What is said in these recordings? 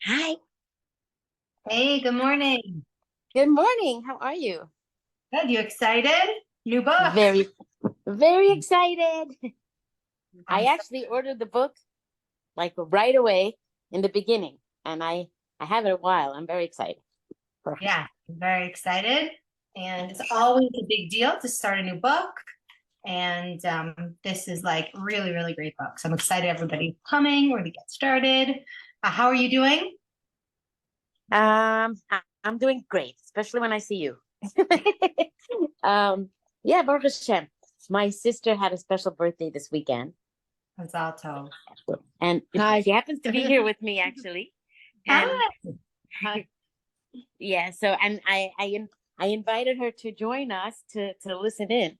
Hi, Hey, good morning. good morning. How are you? Good. You excited? New book. Very, very excited. I I'm so, actually ordered the book like right away in the beginning, and I have it a while. I'm very excited for her. yeah, very excited. And it's always a big deal to start a new book. And this is like really, really great book. So I'm excited everybody's coming. We're going to get started. How are you doing? I'm doing great, especially when I see you. Um, yeah, Baruch Hashem. My sister had a special birthday this weekend, Mazal and Hi. she happens to be here with me actually. And Hi. Hi. yeah, so and I invited her to join us to listen in.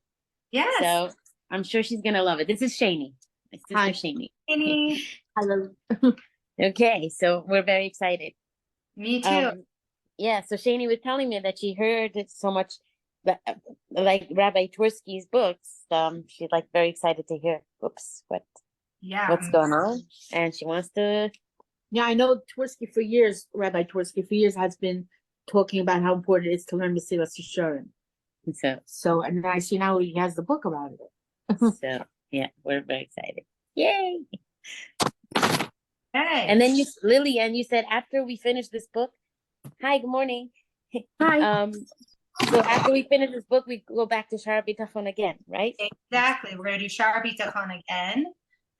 Yes. So I'm sure she's gonna love it. This is Shani, my sister Hi. Shani. Annie. Hello. Okay, so we're very excited. Me too. Um, yeah, so Shani was telling me that she heard it so much, that, like Rabbi Twersky's books. She's like very excited to hear. Oops, what's Yeah. going on? And she wants to. Yeah, I know Twersky for years, Rabbi Twersky for years has been talking about how important it is to learn Misiyat Yisharim. So So, and I see now he has the book about it. so yeah, we're very excited. Yay! Hey. And then Lily, and you said after we finish this book. Hi, good morning. Hi. Um, so after we finish this book, we go back to Shara Bitachon again, right? Exactly. We're going to do Shar Bitachon again.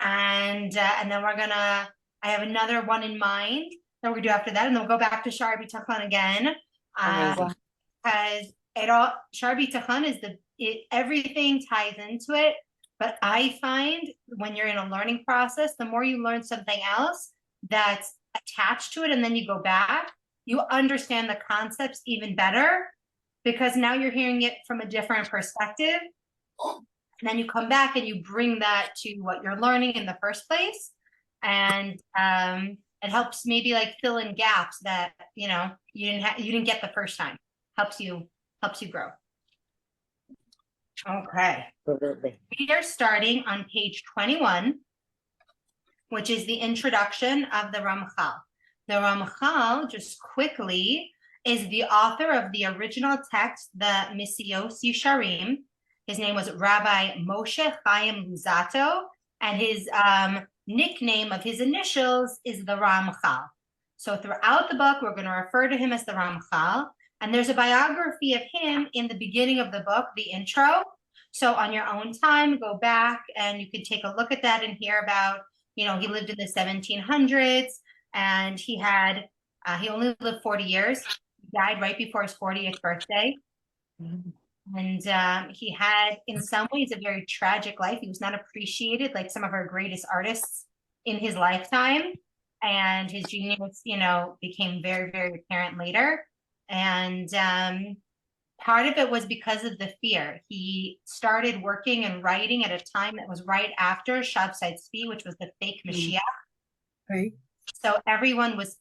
And then I have another one in mind that we're going to do after that. And then we'll go back to Shar Bitachon again. Amazing. Because it all, Shar Bitachon is everything ties into it. But I find when you're in a learning process, the more you learn something else that's attached to it, and then you go back, you understand the concepts even better because now you're hearing it from a different perspective. And then you come back and you bring that to what you're learning in the first place. And it helps maybe like fill in gaps that, you didn't get the first time. Helps you grow. Okay. Absolutely. We are starting on page 21, which is the introduction of the Ramchal. The Ramchal, just quickly, is the author of the original text, the Misiyot Yisharim. His name was Rabbi Moshe Chaim Luzzatto, and his nickname of his initials is the Ramchal. So throughout the book, we're going to refer to him as the Ramchal. And there's a biography of him in the beginning of the book, the intro. So on your own time, go back and you can take a look at that and hear about, he lived in the 1700s and he only lived 40 years. He died right before his 40th birthday. And he had, in some ways, a very tragic life. He was not appreciated like some of our greatest artists in his lifetime. And his genius, became very, very apparent later. And part of it was because of the fear. He started working and writing at a time that was right after Shabtai Tzvi, which was the fake Mashiach. Right. So everyone was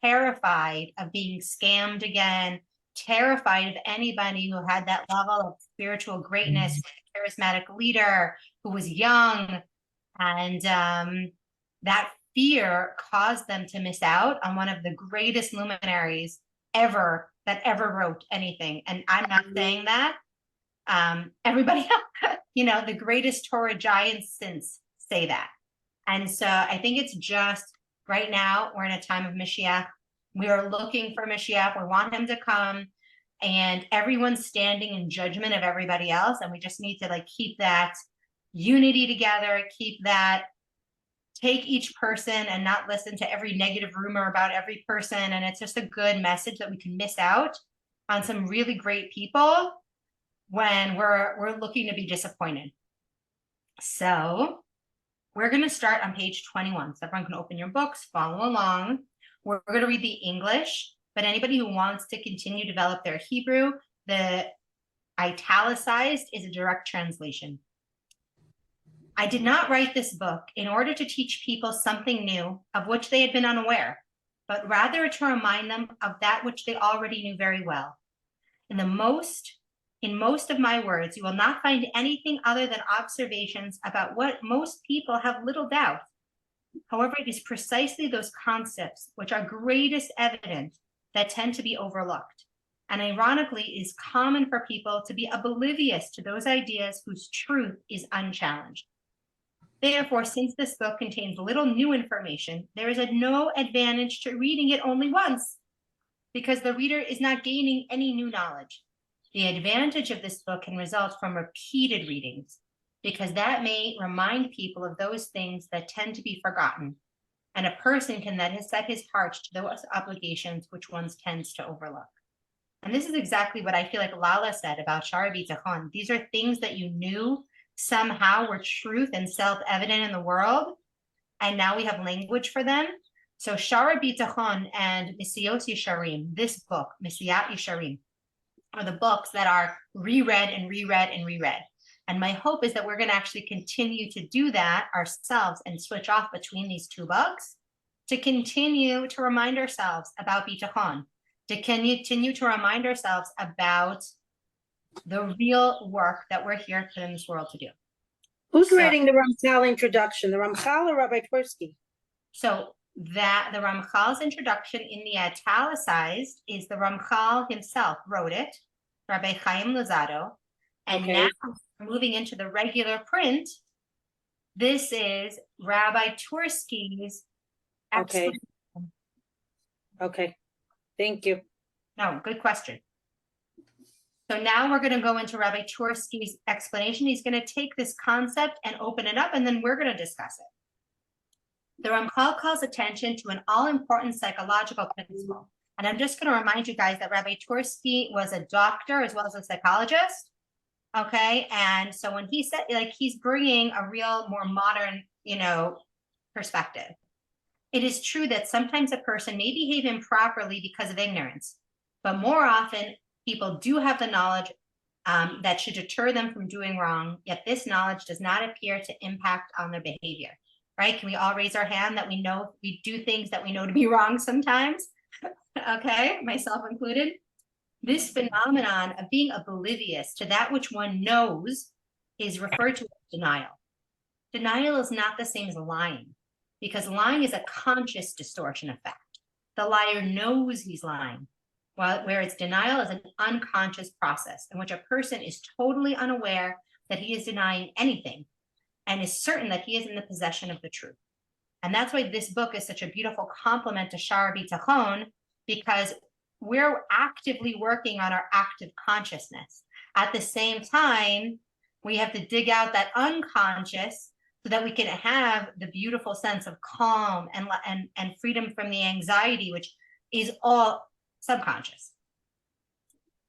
terrified of being scammed again, terrified of anybody who had that level of spiritual greatness, a charismatic leader who was young. And that fear caused them to miss out on one of the greatest luminaries that ever wrote anything. And I'm not saying that. Everybody, the greatest Torah giants since say that. And so I think it's just right now, we're in a time of Mashiach. We are looking for Mashiach. We want him to come. And everyone's standing in judgment of everybody else. And we just need to like keep that unity together, take each person and not listen to every negative rumor about every person. And it's just a good message that we can miss out on some really great people when we're looking to be disappointed. So we're going to start on page 21. So everyone can open your books, follow along. We're going to read the English, but anybody who wants to continue to develop their Hebrew, the italicized is a direct translation. I did not write this book in order to teach people something new of which they had been unaware, but rather to remind them of that which they already knew very well. In most of my words, you will not find anything other than observations about what most people have little doubt. However, it is precisely those concepts which are greatest evidence that tend to be overlooked, and ironically is common for people to be oblivious to those ideas whose truth is unchallenged. Therefore, since this book contains little new information, there is no advantage to reading it only once, because the reader is not gaining any new knowledge. The advantage of this book can result from repeated readings, because that may remind people of those things that tend to be forgotten, and a person can then set his heart to those obligations which one tends to overlook. And this is exactly what I feel like Lala said about Shara B'Tachon. These are things that you knew somehow were truth and self-evident in the world, and now we have language for them. So Shara B'Tachon and Misiyat Yisharim, this book, Misiyat Yisharim, are the books that are reread and reread and reread. And my hope is that we're going to actually continue to do that ourselves and switch off between these two books to continue to remind ourselves about B'Tachon, to continue to remind ourselves about the real work that we're here in this world to do. Who's reading the Ramchal introduction, the Ramchal or Rabbi Tversky? So that the Ramchal's introduction in the italicized is the Ramchal himself wrote it, Rabbi Chaim Luzzatto, and Okay. now moving into the regular print, this is Rabbi Tversky's Okay. explanation. Okay, thank you. No, good question. So now we're going to go into Rabbi Tversky's explanation. He's going to take this concept and open it up, and then we're going to discuss it. The Ramchal calls attention to an all-important psychological principle. And I'm just going to remind you guys that Rabbi Tversky was a doctor as well as a psychologist. Okay. And so when he said, like, he's bringing a real, more modern, perspective. It is true that sometimes a person may behave improperly because of ignorance, but more often people do have the knowledge that should deter them from doing wrong, yet this knowledge does not appear to impact on their behavior, right? Can we all raise our hand that we know we do things that we know to be wrong sometimes? Okay, myself included. This phenomenon of being oblivious to that which one knows is referred to as denial. Denial is not the same as lying, because lying is a conscious distortion of fact. The liar knows he's lying, whereas denial is an unconscious process in which a person is totally unaware that he is denying anything and is certain that he is in the possession of the truth. And that's why this book is such a beautiful complement to Shara B'Tachon, because we're actively working on our active consciousness. At the same time, we have to dig out that unconscious so that we can have the beautiful sense of calm and freedom from the anxiety, which is all subconscious.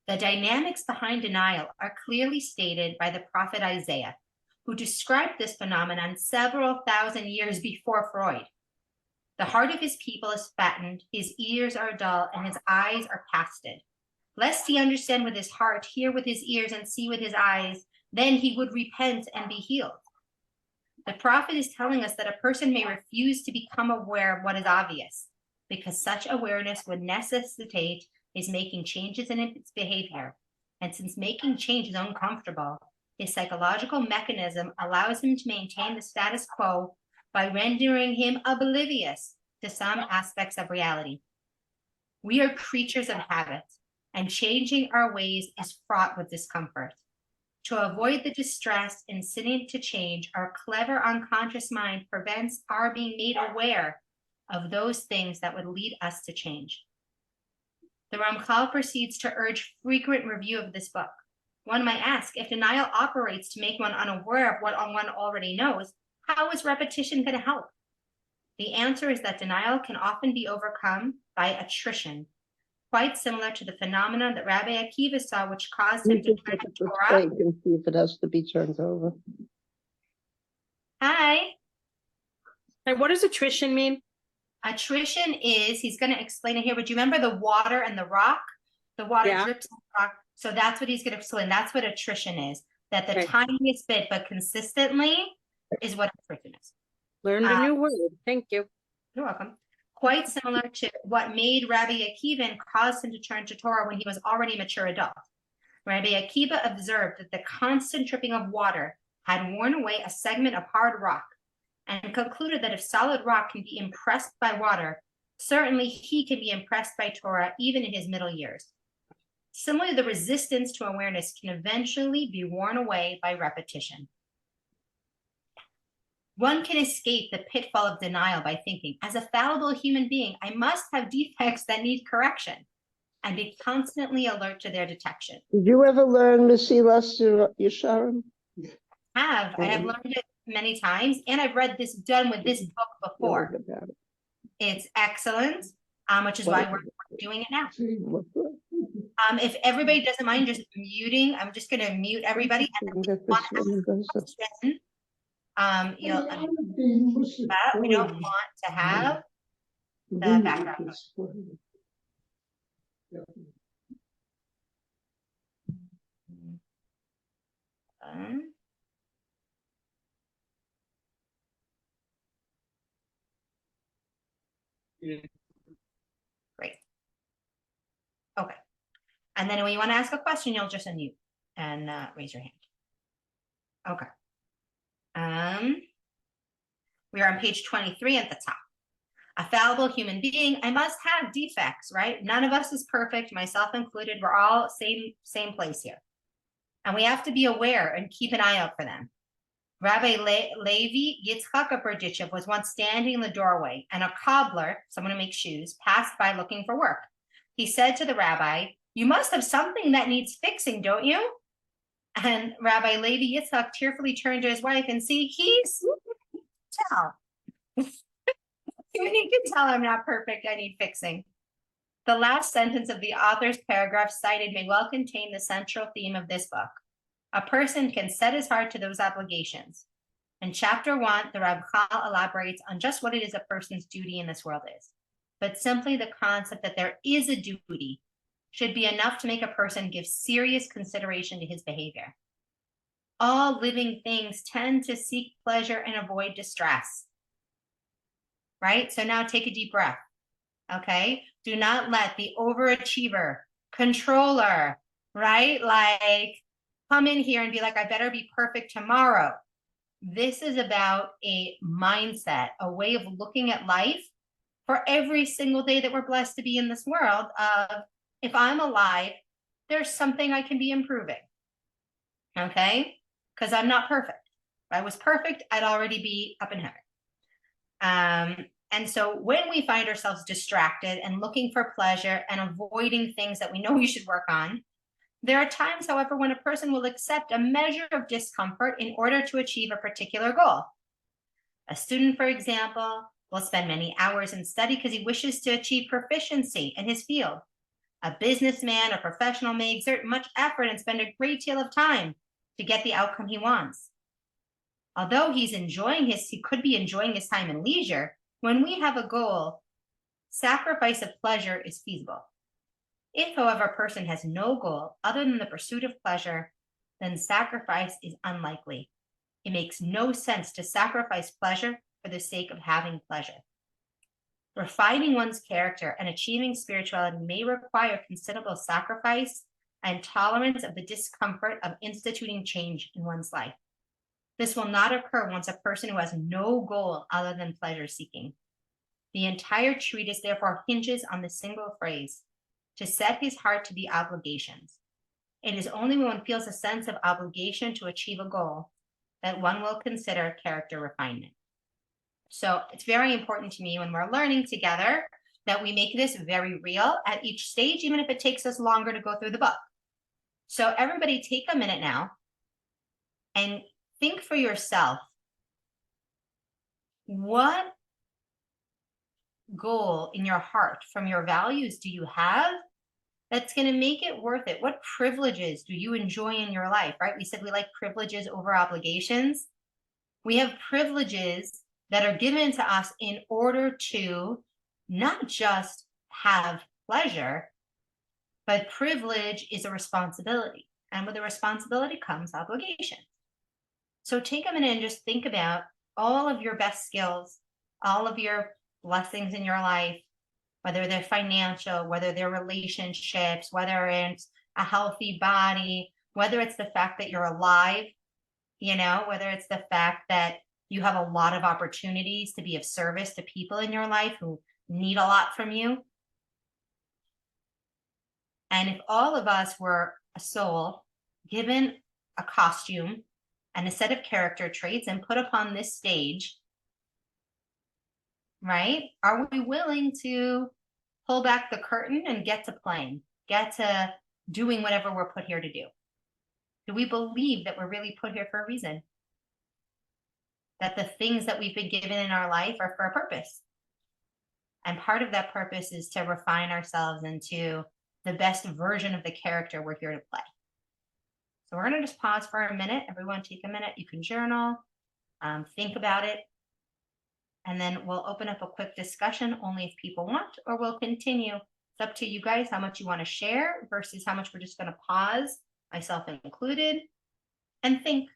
The dynamics behind denial are clearly stated by the prophet Isaiah, who described this phenomenon several thousand years before Freud. The heart of his people is fattened, his ears are dull, and his eyes are casted. Lest he understand with his heart, hear with his ears, and see with his eyes, then he would repent and be healed. The prophet is telling us that a person may refuse to become aware of what is obvious, because such awareness would necessitate his making changes in its behavior. And since making change is uncomfortable, his psychological mechanism allows him to maintain the status quo by rendering him oblivious to some aspects of reality. We are creatures of habit, and changing our ways is fraught with discomfort. To avoid the distress incident to change, our clever unconscious mind prevents our being made aware of those things that would lead us to change. The Ramchal proceeds to urge frequent review of this book. One might ask, if denial operates to make one unaware of what one already knows, how is repetition going to help? The answer is that denial can often be overcome by attrition, quite similar to the phenomenon that Rabbi Akiva saw, which caused him to turn to Torah. And see if it has to be turned over. Hi. And what does attrition mean? Attrition is, he's going to explain it here, but do you remember the water and the rock? The water Yeah. drips on the rock. So that's what he's going to explain. That's what attrition is. That the Okay. tiniest bit, but consistently, is what attrition is. Learned a new word. Thank you. You're welcome. Quite similar to what made Rabbi Akiva and caused him to turn to Torah when he was already a mature adult. Rabbi Akiva observed that the constant dripping of water had worn away a segment of hard rock, and concluded that if solid rock can be impressed by water, certainly he can be impressed by Torah even in his middle years. Similarly, the resistance to awareness can eventually be worn away by repetition. One can escape the pitfall of denial by thinking, as a fallible human being, I must have defects that need correction, and be constantly alert to their detection. Did you ever learn Misiyat Yisharim? I have learned it many times, and I've read this done with this book before. It's excellent, which is why we're doing it now. If everybody doesn't mind just muting, I'm just going to mute everybody. And then we don't want to have the background. Great. Okay. And then when you want to ask a question, you'll just unmute and raise your hand. Okay. We are on page 23 at the top. A fallible human being, I must have defects, right? None of us is perfect, myself included. We're all same place here. And we have to be aware and keep an eye out for them. Rabbi Levi Yitzchak Berdichev was once standing in the doorway, and a cobbler, someone who makes shoes, passed by looking for work. He said to the rabbi, "You must have something that needs fixing, don't you?" And Rabbi Levi Yitzchak tearfully turned to his wife and see, he's tell. You can tell I'm not perfect, I need fixing. The last sentence of the author's paragraph cited may well contain the central theme of this book. A person can set his heart to those obligations. In chapter 1, the Ramchal elaborates on just what it is a person's duty in this world is. But simply the concept that there is a duty should be enough to make a person give serious consideration to his behavior. All living things tend to seek pleasure and avoid distress. Right? So now take a deep breath. Okay? Do not let the overachiever, controller, right? Like, come in here and be like, I better be perfect tomorrow. This is about a mindset, a way of looking at life for every single day that we're blessed to be in this world of, if I'm alive, there's something I can be improving. Okay? Because I'm not perfect. If I was perfect, I'd already be up in heaven. And so when we find ourselves distracted and looking for pleasure and avoiding things that we know we should work on, there are times, however, when a person will accept a measure of discomfort in order to achieve a particular goal. A student, for example, will spend many hours in study because he wishes to achieve proficiency in his field. A businessman or professional may exert much effort and spend a great deal of time to get the outcome he wants. Although he could be enjoying his time and leisure, when we have a goal, sacrifice of pleasure is feasible. If, however, a person has no goal other than the pursuit of pleasure, then sacrifice is unlikely. It makes no sense to sacrifice pleasure for the sake of having pleasure. Refining one's character and achieving spirituality may require considerable sacrifice and tolerance of the discomfort of instituting change in one's life. This will not occur once a person who has no goal other than pleasure seeking. The entire treatise therefore hinges on the single phrase, to set his heart to the obligations. It is only when one feels a sense of obligation to achieve a goal that one will consider character refinement. So it's very important to me when we're learning together that we make this very real at each stage, even if it takes us longer to go through the book. So everybody take a minute now and think for yourself, what goal in your heart from your values do you have that's going to make it worth it? What privileges do you enjoy in your life, right? We said we like privileges over obligations. We have privileges that are given to us in order to not just have pleasure, but privilege is a responsibility. And with a responsibility comes obligation. So take a minute and just think about all of your best skills, all of your blessings in your life, whether they're financial, whether they're relationships, whether it's a healthy body, whether it's the fact that you're alive, whether it's the fact that You have a lot of opportunities to be of service to people in your life who need a lot from you. And if all of us were a soul given a costume and a set of character traits and put upon this stage, right? Are we willing to pull back the curtain and get to playing, get to doing whatever we're put here to do? Do we believe that we're really put here for a reason? That the things that we've been given in our life are for a purpose? And part of that purpose is to refine ourselves into the best version of the character we're here to play. So we're going to just pause for a minute. Everyone take a minute. You can journal, think about it, and then we'll open up a quick discussion only if people want, or we'll continue. It's up to you guys how much you want to share versus how much we're just going to pause, myself included, and think.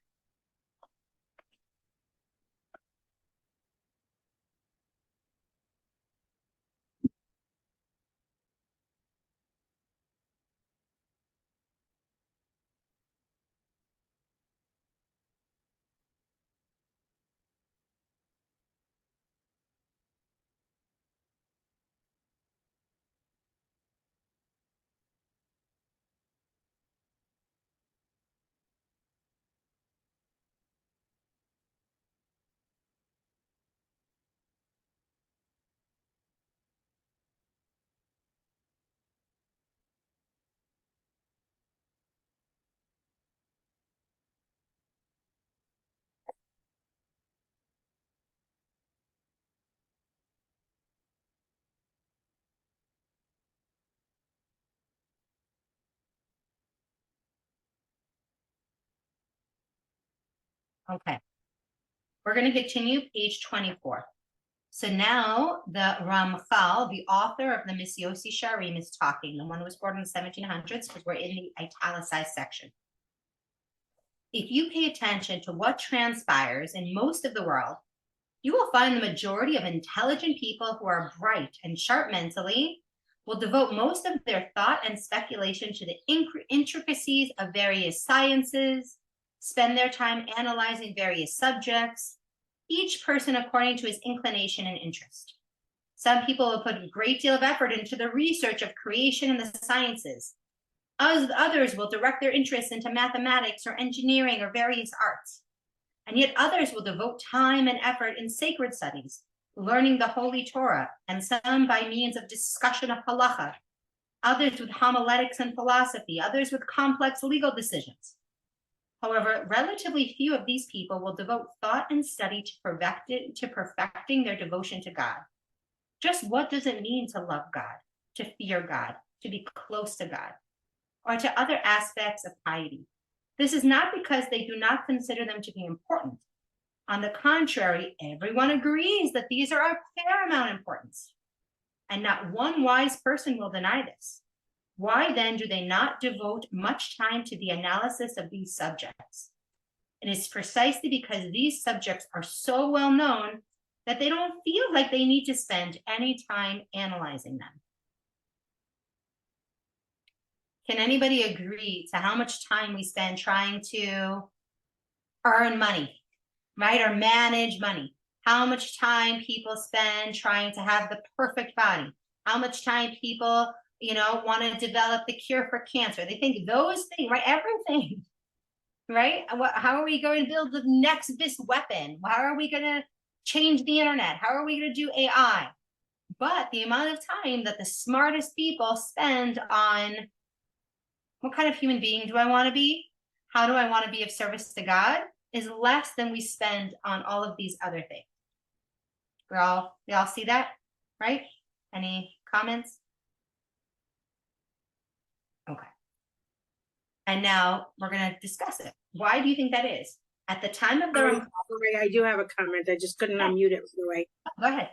Okay, we're going to continue page 24. So now the Ramchal, the author of the Misiyat Yisharim, is talking, the one who was born in the 1700s, because we're in the italicized section. If you pay attention to what transpires in most of the world, you will find the majority of intelligent people who are bright and sharp mentally will devote most of their thought and speculation to the intricacies of various sciences, spend their time analyzing various subjects, each person according to his inclination and interest. Some people will put a great deal of effort into the research of creation and the sciences. Others will direct their interests into mathematics or engineering or various arts. And yet others will devote time and effort in sacred studies, learning the Holy Torah, and some by means of discussion of halacha, others with homiletics and philosophy, others with complex legal decisions. However, relatively few of these people will devote thought and study to perfecting their devotion to God. Just what does it mean to love God, to fear God, to be close to God, or to other aspects of piety? This is not because they do not consider them to be important. On the contrary, everyone agrees that these are of paramount importance, and not one wise person will deny this. Why then do they not devote much time to the analysis of these subjects? It is precisely because these subjects are so well known that they don't feel like they need to spend any time analyzing them. Can anybody agree to how much time we spend trying to earn money, right? Or manage money? How much time people spend trying to have the perfect body? How much time people, want to develop the cure for cancer? They think those things, right? Everything, right? How are we going to build the next best weapon? How are we going to change the internet? How are we going to do AI? But the amount of time that the smartest people spend on what kind of human being do I want to be? How do I want to be of service to God? Is less than we spend on all of these other things. We all see that, right? Any comments? Okay. And now we're going to discuss it. Why do you think that is? At the time of the I do have a comment. I just couldn't unmute it right away. Go ahead.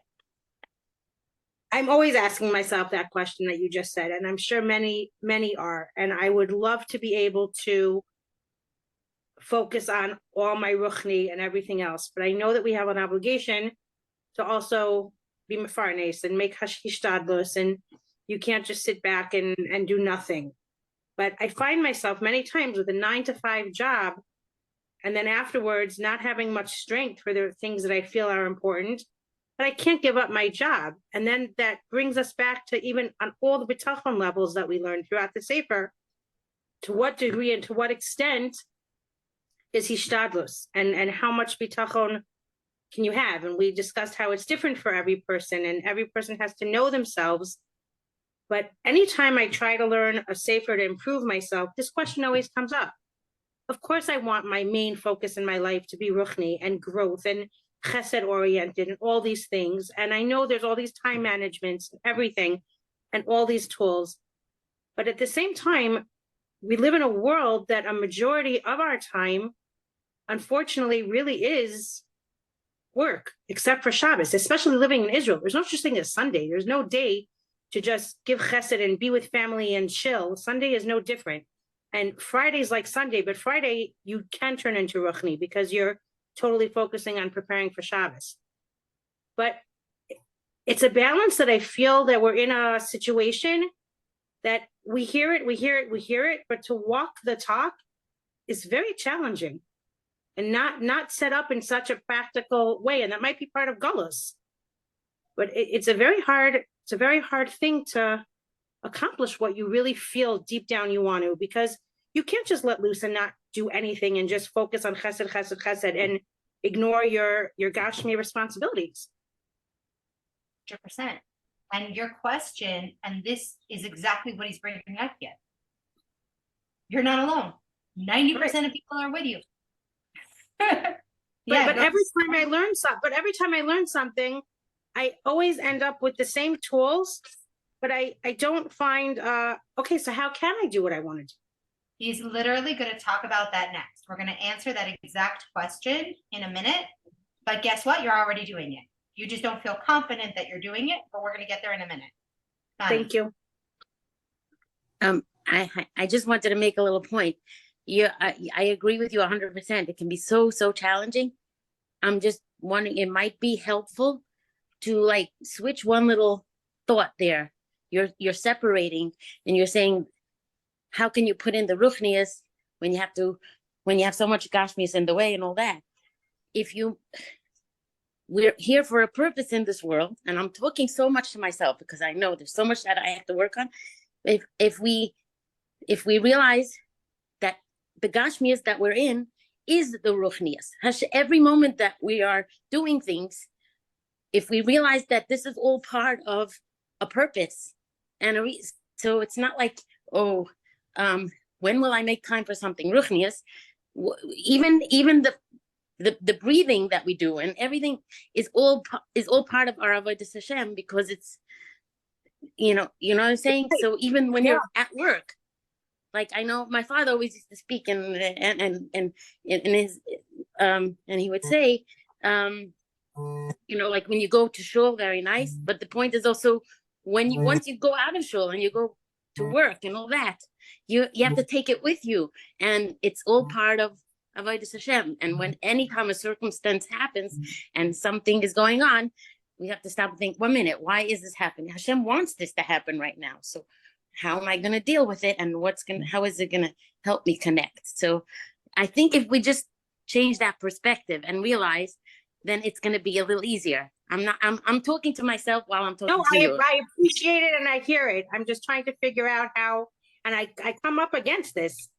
I'm always asking myself that question that you just said, and I'm sure many are. And I would love to be able to focus on all my ruchni and everything else. But I know that we have an obligation to also be mefarnes and make hishtadlus, and you can't just sit back and do nothing. But I find myself many times with a 9-to-5 job, And then afterwards, not having much strength for the things that I feel are important, but I can't give up my job. And then that brings us back to even on all the bitachon levels that we learned throughout the Sefer, to what degree and to what extent is hishtadlus, and how much bitachon can you have? And we discussed how it's different for every person, and every person has to know themselves. But anytime I try to learn a Sefer to improve myself, this question always comes up. Of course, I want my main focus in my life to be ruchni and growth and chesed oriented and all these things. And I know there's all these time managements and everything and all these tools. But at the same time, we live in a world that a majority of our time, unfortunately, really is work, except for Shabbos, especially living in Israel. There's no such thing as Sunday. There's no day to just give chesed and be with family and chill. Sunday is no different. And Friday's like Sunday, but Friday you can turn into ruchni because you're totally focusing on preparing for Shabbos. But it's a balance that I feel that we're in a situation that we hear it, but to walk the talk is very challenging and not set up in such a practical way. And that might be part of Gullus. But it's a very hard thing to accomplish what you really feel deep down you want to, because you can't just let loose and not do anything and just focus on chesed and ignore your gashmi responsibilities. 100%. And your question, and this is exactly what he's bringing up yet. You're not alone. 90% of people are with you. But every time I learn something, I always end up with the same tools, but I don't find, okay, so how can I do what I want to do? He's literally going to talk about that next. We're going to answer that exact question in a minute. But guess what? You're already doing it. You just don't feel confident that you're doing it, but we're going to get there in a minute. Thank you. I just wanted to make a little point. I agree with you 100%. It can be so challenging. I'm just wondering, it might be helpful to like switch one little thought there. You're separating and you're saying, how can you put in the ruchnias when you have so much gashmias in the way and all that? We're here for a purpose in this world, and I'm talking so much to myself because I know there's so much that I have to work on. If we realize that the gashmias that we're in is the ruchnias, every moment that we are doing things, if we realize that this is all part of a purpose and a reason, so it's not like, when will I make time for something ruchnias? Even the breathing that we do and everything is all part of our avodas Hashem, because it's, you know what I'm saying. So even when you're at work, like I know my father always used to speak and his and he would say, like when you go to shul, very nice, but the point is also once you go out of shul and you go to work and all that, you have to take it with you, and it's all part of avodas Hashem. And when anytime a circumstance happens and something is going on, we have to stop and think, 1 minute, why is this happening? Hashem wants this to happen right now. So how am I going to deal with it? And how is it going to help me connect? So I think if we just change that perspective and realize, then it's going to be a little easier. I'm talking to myself while I'm talking to you. I appreciate it and I hear it. I'm just trying to figure out how, and I come up against this.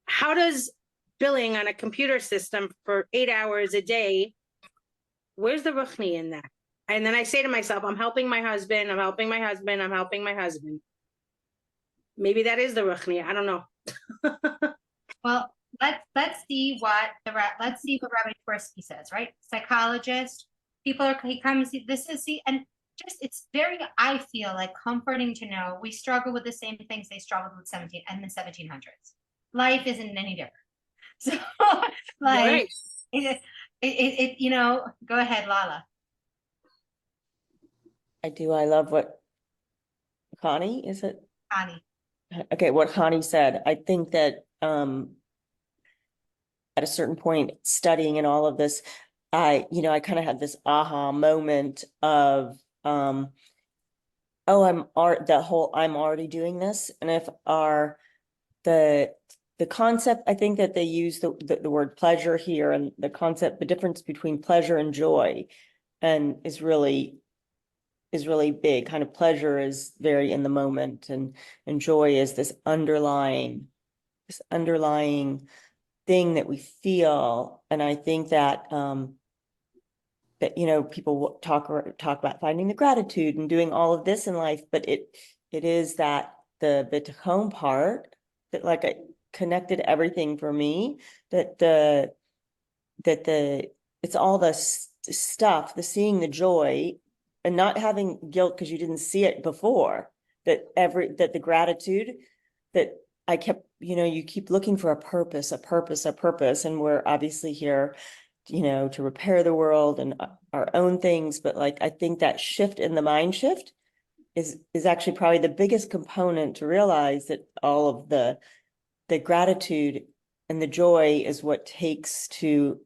How does billing on a computer system for 8 hours a day, where's the ruchni in that? And then I say to myself, I'm helping my husband. Maybe that is the ruchni. I don't know. Well, let's see what Rabbi Tversky says, right? Psychologist, it's very, I feel like, comforting to know we struggle with the same things they struggled with in the 1700s. Life isn't any different. So like, go ahead, Lala. I do. I love what Connie, is it? Connie. Okay, what Connie said. I think that at a certain point, studying and all of this, I kind of had this aha moment of, I'm already doing this. And if the the concept, I think that they use the word pleasure here, and the concept, the difference between pleasure and joy, and is really big. Kind of pleasure is very in the moment, and joy is this underlying thing that we feel. And I think that that, you know, people talk about finding the gratitude and doing all of this in life, but it is that the bitachon part that, like, I connected everything for me, that it's all the stuff, the seeing the joy and not having guilt because you didn't see it before, that the gratitude that I kept, you know, you keep looking for a purpose, and we're obviously here, you know, to repair the world and our own things. But like, I think that shift in the mind shift is actually probably the biggest component to realize that all of the gratitude and the joy is what takes to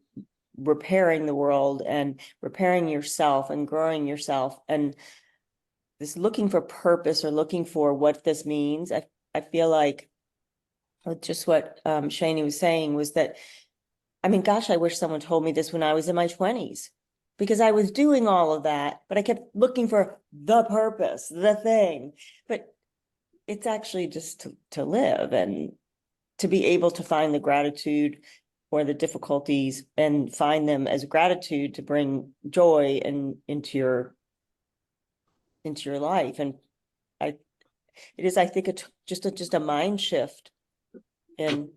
repairing the world and repairing yourself and growing yourself. And this looking for purpose, or looking for what this means, I feel like just what Shani was saying was that, I mean, gosh, I wish someone told me this when I was in my 20s, because I was doing all of that, but I kept looking for the purpose, the thing. But it's actually just to live, and to be able to find the gratitude or the difficulties, and find them as gratitude to bring joy into your life. And it is, I think, just a mind shift in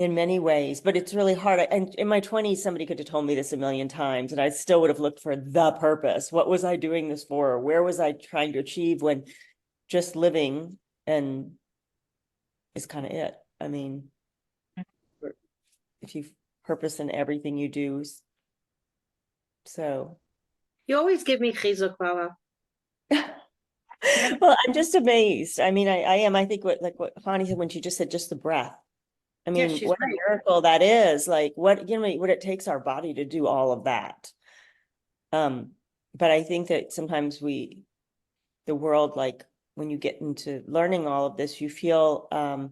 many ways, but it's really hard. And in my 20s, somebody could have told me this a million times, and I still would have looked for the purpose. What was I doing this for? Where was I trying to achieve? When just living and is kind of it. I mean, if you purpose in everything you do. So You always give me chizuk, Lala. well, I'm just amazed. I mean, I am. I think what Fani said when she just said just the breath. I Yeah, mean, she's what a right. miracle that is. Like, what, you know, what it takes our body to do all of that. But I think that sometimes the world, like, when you get into learning all of this, you feel, I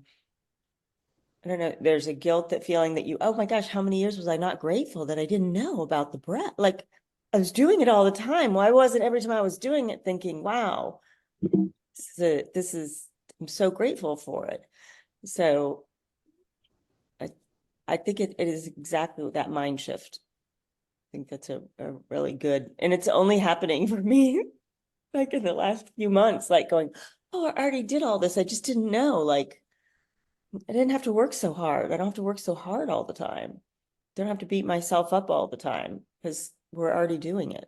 don't know, there's a guilt, that feeling that oh my gosh, how many years was I not grateful that I didn't know about the breath? Like, I was doing it all the time. Why wasn't every time I was doing it thinking, wow, this is, I'm so grateful for it. So I think it is exactly that mind shift. I think that's a really good, and it's only happening for me like in the last few months, like going, oh, I already did all this. I just didn't know. Like, I didn't have to work so hard. I don't have to work so hard all the time. Don't have to beat myself up all the time, because we're already doing it.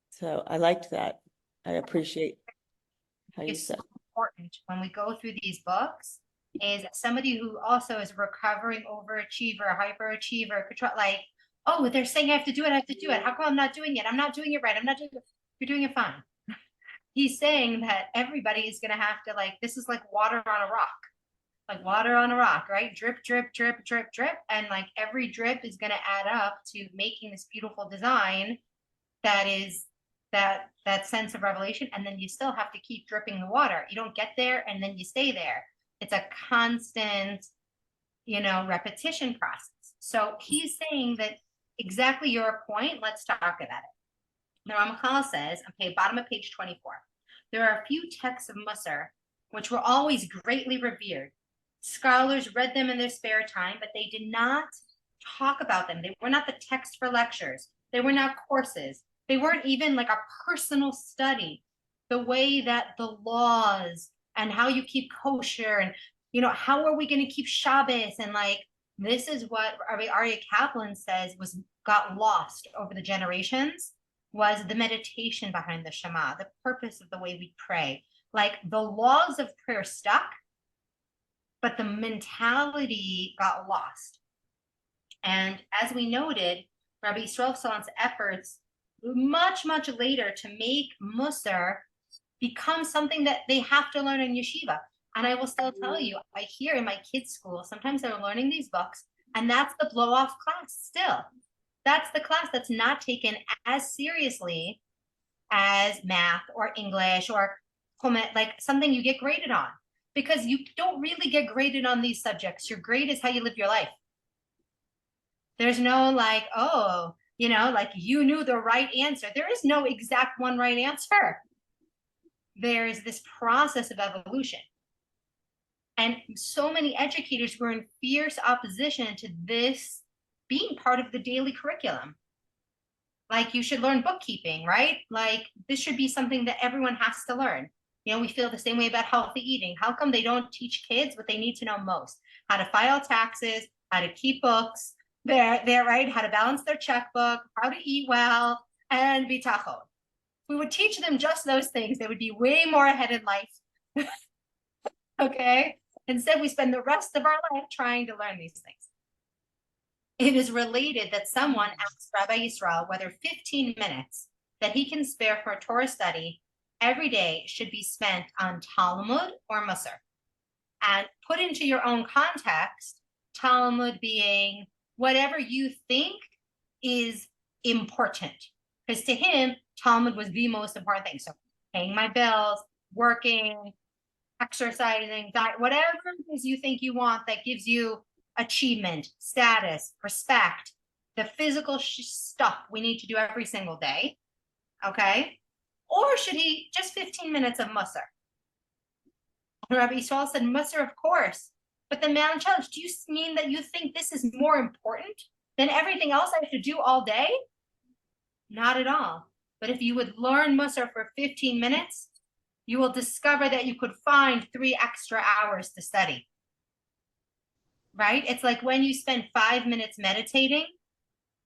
So I liked that. I appreciate how you It's said. so important when we go through these books, is somebody who also is a recovering overachiever, hyperachiever, control, like, oh, they're saying I have to do it, I have to do it. How come I'm not doing it? I'm not doing it right. I'm not doing it. You're doing it fine. He's saying that everybody is going to have to, like, this is like water on a rock, like water on a rock, right? Drip, drip, drip, drip, drip. And like every drip is going to add up to making this beautiful design that is that sense of revelation. And then you still have to keep dripping the water. You don't get there and then you stay there. It's a constant, you know, repetition process. So he's saying that exactly your point. Let's talk about it. The Ramchal says, okay, bottom of page 24, there are a few texts of Musar which were always greatly revered. Scholars read them in their spare time, but they did not talk about them. They were not the text for lectures. They were not courses. They weren't even like a personal study. The way that the laws and how you keep kosher, and, you know, how are we going to keep Shabbos, and like, this is what Aryeh Kaplan says got lost over the generations, was the meditation behind the Shema, the purpose of the way we pray. Like, the laws of prayer stuck, but the mentality got lost. And as we noted, Rabbi Yisrael Salon's efforts much, much later to make Musar become something that they have to learn in yeshiva. And I will still tell you, I hear in my kids' school, sometimes they're learning these books, and that's the blow-off class still. That's the class that's not taken as seriously as math or English or like something you get graded on. because you don't really get graded on these subjects. Your grade is how you live your life. There's no like, oh, like you knew the right answer. There is no exact one right answer. There's this process of evolution. And so many educators were in fierce opposition to this being part of the daily curriculum. Like, you should learn bookkeeping, right? Like, this should be something that everyone has to learn. We feel the same way about healthy eating. How come they don't teach kids what they need to know most? How to file taxes, how to keep books, they're right, how to balance their checkbook, how to eat well, and bitachon. We would teach them just those things. They would be way more ahead in life. Okay? Instead, we spend the rest of our life trying to learn these things. It is related that someone asked Rabbi Yisrael whether 15 minutes that he can spare for a Torah study every day should be spent on Talmud or Musar. And put into your own context, Talmud being whatever you think is important. Because to him, Talmud was the most important thing. So paying my bills, working, exercising, diet, whatever it is you think you want that gives you achievement, status, respect, the physical stuff we need to do every single day. Okay? Or should he just 15 minutes of Musar? Rabbi Yisrael said, Musar, of course. But the man challenged, do you mean that you think this is more important than everything else I have to do all day? Not at all. But if you would learn Musar for 15 minutes, you will discover that you could find 3 extra hours to study. Right? It's like when you spend 5 minutes meditating,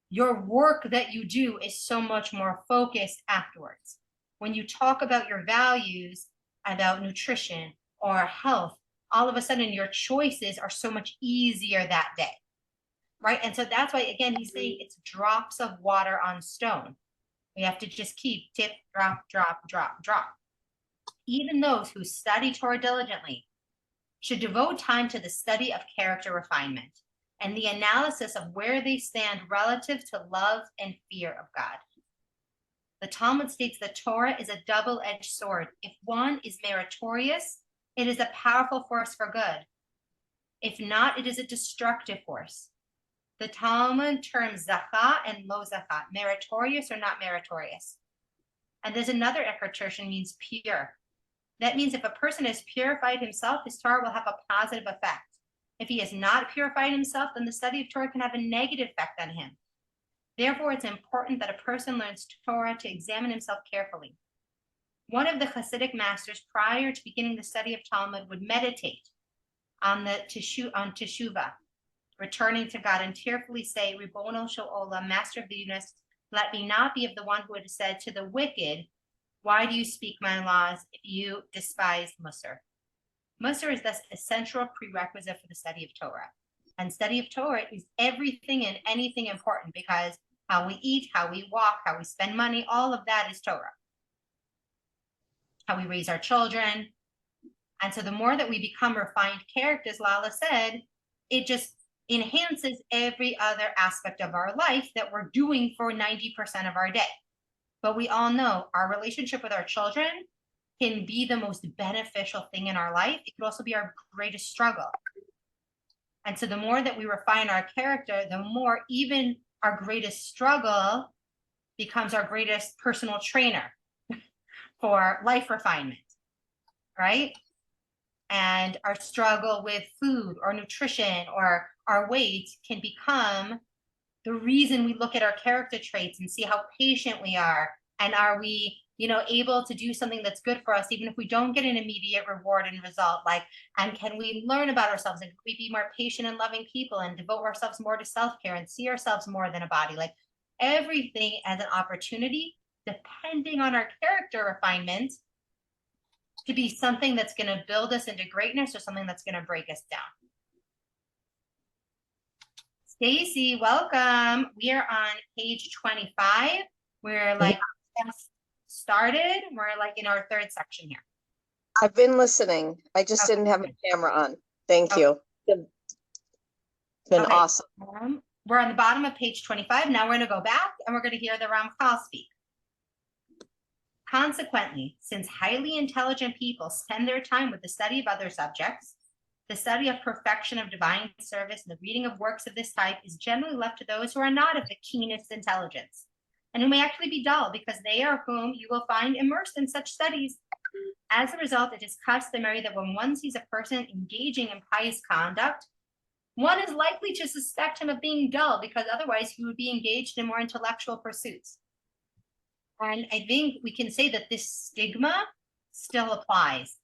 your work that you do is so much more focused afterwards. When you talk about your values, about nutrition or health, all of a sudden your choices are so much easier that day. Right? And so that's why, again, he's saying it's drops of water on stone. We have to just keep tip, drop, drop, drop, drop. Even those who study Torah diligently should devote time to the study of character refinement and the analysis of where they stand relative to love and fear of God. The Talmud states that Torah is a double-edged sword. If one is meritorious, it is a powerful force for good. If not, it is a destructive force. The Talmud terms zaka and lo zaka, meritorious or not meritorious. And there's another Eckhart term means pure. That means if a person has purified himself, his Torah will have a positive effect. If he has not purified himself, then the study of Torah can have a negative effect on him. Therefore, it's important that a person learns Torah to examine himself carefully. One of the Hasidic masters, prior to beginning the study of Talmud, would meditate on teshuvah, returning to God, and tearfully say, Ribono shel olam, Master of the universe, let me not be of the one who had said to the wicked, why do you speak my laws if you despise Musar? Musar is thus a central prerequisite for the study of Torah. And study of Torah is everything and anything important, because how we eat, how we walk, how we spend money, all of that is Torah. How we raise our children. And so the more that we become refined characters, Lala said, it just enhances every other aspect of our life that we're doing for 90% of our day. But we all know our relationship with our children can be the most beneficial thing in our life. It could also be our greatest struggle. And so the more that we refine our character, the more even our greatest struggle becomes our greatest personal trainer for life refinement, right? And our struggle with food or nutrition or our weight can become the reason we look at our character traits and see how patient we are. And are we, able to do something that's good for us, even if we don't get an immediate reward and result? And can we learn about ourselves? And can we be more patient and loving people and devote ourselves more to self-care and see ourselves more than a body? Everything as an opportunity, depending on our character refinement, to be something that's going to build us into greatness or something that's going to break us down. Stacy, welcome. We are on page 25. We're just started. We're in our 3rd section here. I've been listening. I just didn't have my camera on. Thank you. It's been awesome. We're on the bottom of page 25. Now we're going to go back and we're going to hear the Ramchal speak. Consequently, since highly intelligent people spend their time with the study of other subjects, the study of perfection of divine service and the reading of works of this type is generally left to those who are not of the keenest intelligence, and who may actually be dull, because they are whom you will find immersed in such studies. As a result, it is customary that when one sees a person engaging in pious conduct, one is likely to suspect him of being dull, because otherwise he would be engaged in more intellectual pursuits. And I think we can say that this stigma still applies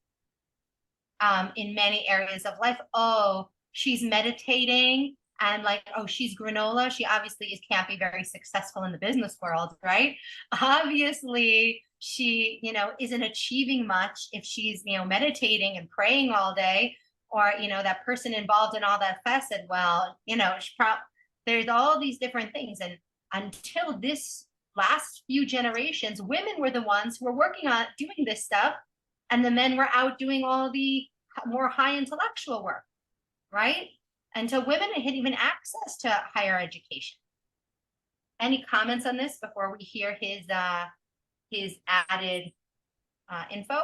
in many areas of life. Oh, she's meditating, and like, oh, she's granola. She obviously can't be very successful in the business world, right? Obviously, she, isn't achieving much if she's, meditating and praying all day. Or, that person involved in all that chesed, well, there's all these different things. And until this last few generations, women were the ones who were working on doing this stuff, and the men were out doing all the more high intellectual work, right? Until women had even access to higher education. Any comments on this before we hear his added info?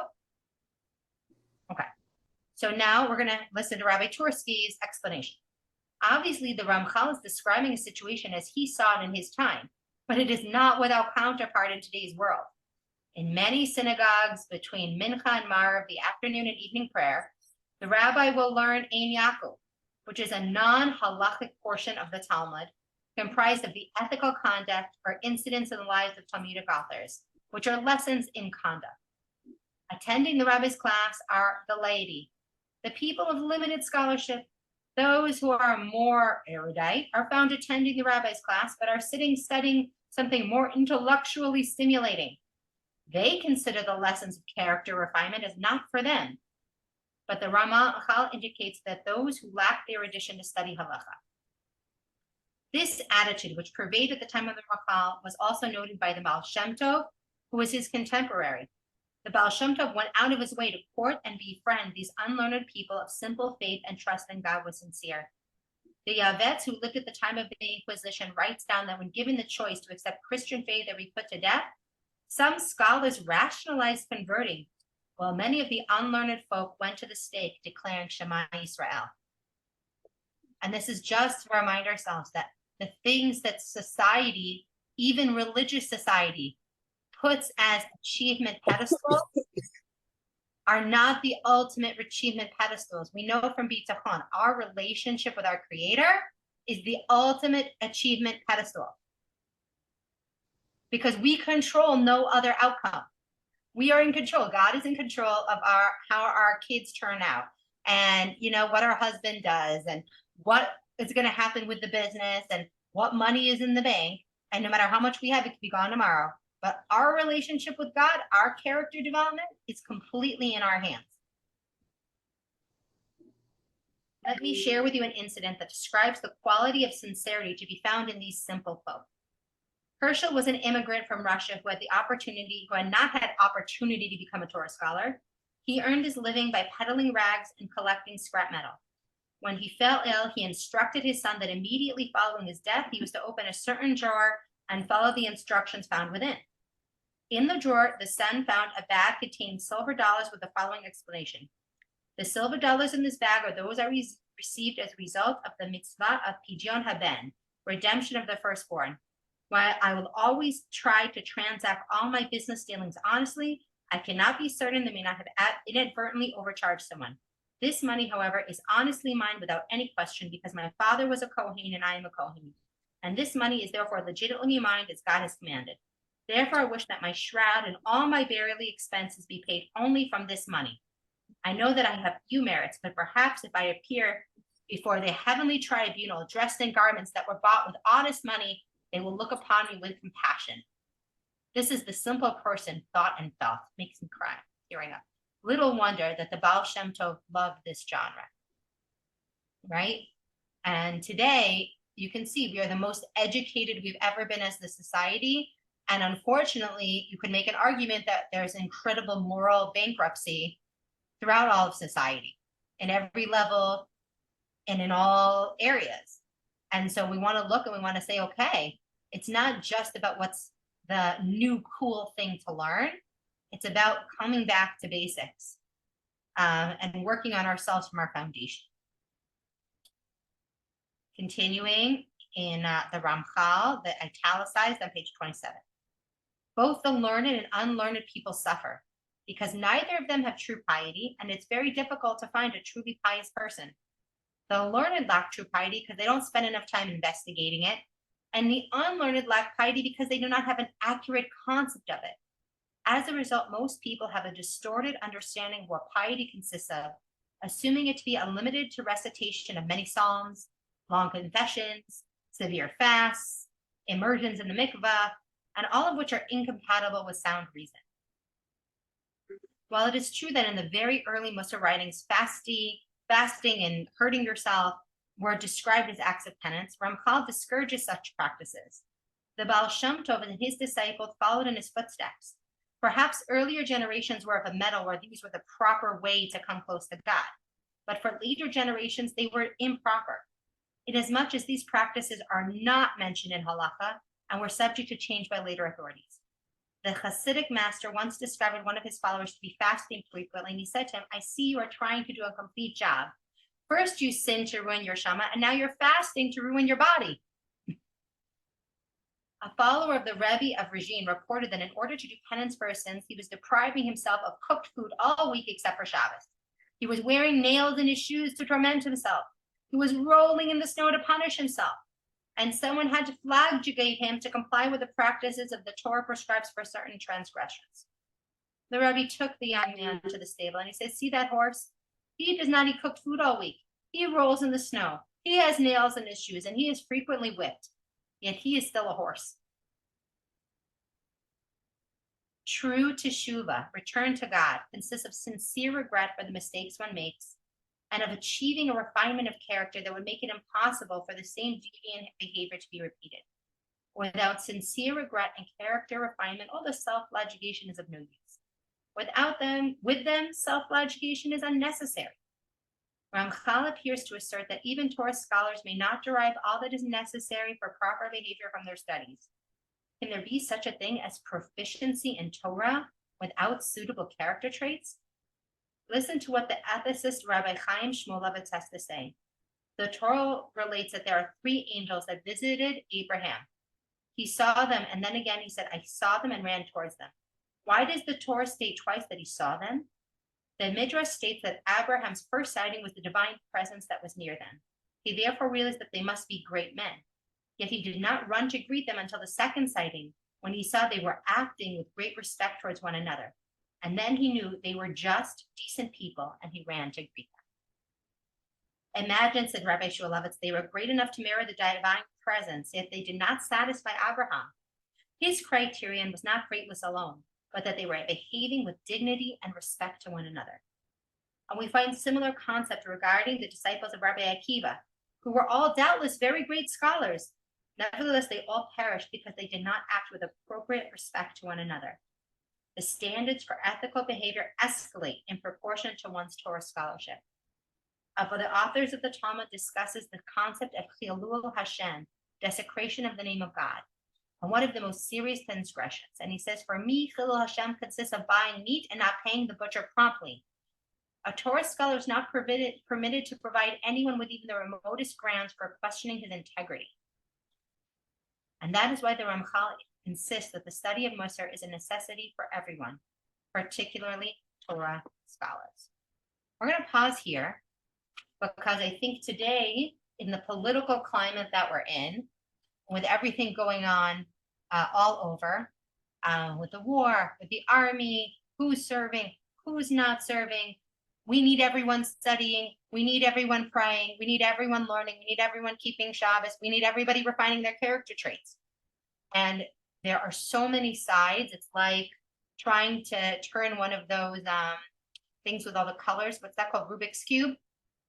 Okay, so now we're going to listen to Rabbi Tursky's explanation. Obviously, the Ramchal is describing a situation as he saw it in his time, but it is not without counterpart in today's world. In many synagogues, between Mincha and Marav, the afternoon and evening prayer, the rabbi will learn Ein Yaakov, which is a non-halachic portion of the Talmud, comprised of the ethical conduct or incidents in the lives of Talmudic authors, which are lessons in conduct. Attending the rabbi's class are the laity, the people of limited scholarship. Those who are more erudite are found attending the rabbi's class, but are sitting studying something more intellectually stimulating. They consider the lessons of character refinement as not for them. But the Ramchal indicates that those who lack the erudition to study halacha. This attitude, which pervaded the time of the Ramchal, was also noted by the Baal Shem Tov, who was his contemporary. The Baal Shem Tov went out of his way to court and befriend these unlearned people of simple faith and trust in God was sincere. The Yavetz, who lived at the time of the Inquisition, writes down that when given the choice to accept Christian faith or be put to death, some scholars rationalized converting, while many of the unlearned folk went to the stake declaring Shema Yisrael. And this is just to remind ourselves that the things that society, even religious society, puts as achievement pedestals are not the ultimate achievement pedestals. We know from Bitachon, our relationship with our Creator is the ultimate achievement pedestal, because we control no other outcome. We are in control. God is in control of how our kids turn out, and what our husband does, and what is going to happen with the business, and what money is in the bank. And no matter how much we have, it could be gone tomorrow. But our relationship with God, our character development, is completely in our hands. Let me share with you an incident that describes the quality of sincerity to be found in these simple folk. Herschel was an immigrant from Russia who had not had opportunity to become a Torah scholar. He earned his living by peddling rags and collecting scrap metal. When he fell ill, he instructed his son that immediately following his death, he was to open a certain drawer and follow the instructions found within. In the drawer, the son found a bag containing silver dollars with the following explanation. The silver dollars in this bag are those I received as a result of the mitzvah of Pidyon Haben, redemption of the firstborn. While I will always try to transact all my business dealings honestly, I cannot be certain that I may not have inadvertently overcharged someone. This money, however, is honestly mine without any question, because my father was a Kohen and I am a Kohen. And this money is therefore legitimately mine as God has commanded. Therefore, I wish that my shroud and all my burial expenses be paid only from this money. I know that I have few merits, but perhaps if I appear before the heavenly tribunal dressed in garments that were bought with honest money, they will look upon me with compassion. This is the simple person thought and felt. Makes me cry, tearing up. Little wonder that the Baal Shem Tov loved this genre, right? And today, you can see we are the most educated we've ever been as the society. And unfortunately, you could make an argument that there's incredible moral bankruptcy throughout all of society, in every level and in all areas. And so we want to look and we want to say, okay, it's not just about what's the new cool thing to learn. It's about coming back to basics and working on ourselves from our foundation. Continuing in the Ramchal, the italicized on page 27. Both the learned and unlearned people suffer because neither of them have true piety, and it's very difficult to find a truly pious person. The learned lack true piety because they don't spend enough time investigating it, and the unlearned lack piety because they do not have an accurate concept of it. As a result, most people have a distorted understanding of what piety consists of, assuming it to be limited to recitation of many psalms, long confessions, severe fasts, immersions in the mikvah, and all of which are incompatible with sound reason. While it is true that in the very early Mussar writings, fasting and hurting yourself were described as acts of penance, Ramchal discourages such practices. The Baal Shem Tov and his disciples followed in his footsteps. Perhaps earlier generations were of a metal where these were the proper way to come close to God, but for later generations, they were improper. Inasmuch as these practices are not mentioned in Halacha and were subject to change by later authorities. The Hasidic master once discovered one of his followers to be fasting frequently, and he said to him, I see you are trying to do a complete job. First you sinned to ruin your shama, and now you're fasting to ruin your body. A follower of the Rebbe of Regine reported that in order to do penance for his sins, he was depriving himself of cooked food all week except for Shabbos. He was wearing nails in his shoes to torment himself. He was rolling in the snow to punish himself. And someone had to flagellate him to comply with the practices of the Torah prescribes for certain transgressions. The Rebbe took the young man to the stable and he said, see that horse? He does not eat cooked food all week. He rolls in the snow. He has nails in his shoes and he is frequently whipped. Yet he is still a horse. True teshuva, return to God, consists of sincere regret for the mistakes one makes and of achieving a refinement of character that would make it impossible for the same deviant behavior to be repeated. Without sincere regret and character refinement, all the self-flagellation is of no use. With them, self-flagellation is unnecessary. Ramchal appears to assert that even Torah scholars may not derive all that is necessary for proper behavior from their studies. Can there be such a thing as proficiency in Torah without suitable character traits? Listen to what the ethicist Rabbi Chaim Shmulevitz has to say. The Torah relates that there are 3 angels that visited Abraham. He saw them, and then again he said, I saw them and ran towards them. Why does the Torah state twice that he saw them? The Midrash states that Abraham's first sighting was the divine presence that was near them. He therefore realized that they must be great men. Yet he did not run to greet them until the second sighting, when he saw they were acting with great respect towards one another. And then he knew they were just, decent people, and he ran to greet them. Imagine, said Rabbi Shmulevitz, they were great enough to mirror the divine presence, yet they did not satisfy Abraham. His criterion was not greatness alone, but that they were behaving with dignity and respect to one another. And we find similar concept regarding the disciples of Rabbi Akiva, who were all doubtless very great scholars. Nevertheless, they all perished because they did not act with appropriate respect to one another. The standards for ethical behavior escalate in proportion to one's Torah scholarship. For the authors of the Talmud discusses the concept of Chilul Hashem, desecration of the name of God, and one of the most serious transgressions. And he says, for me, Chilul Hashem consists of buying meat and not paying the butcher promptly. A Torah scholar is not permitted to provide anyone with even the remotest grounds for questioning his integrity. And that is why the Ramchal insists that the study of Mussar is a necessity for everyone, particularly Torah scholars. We're going to pause here because I think today, in the political climate that we're in, with everything going on all over, with the war, with the army, who's serving, who's not serving, we need everyone studying, we need everyone praying, we need everyone learning, we need everyone keeping Shabbos, we need everybody refining their character traits. And there are so many sides. It's like trying to turn one of those things with all the colors, what's that called, Rubik's Cube,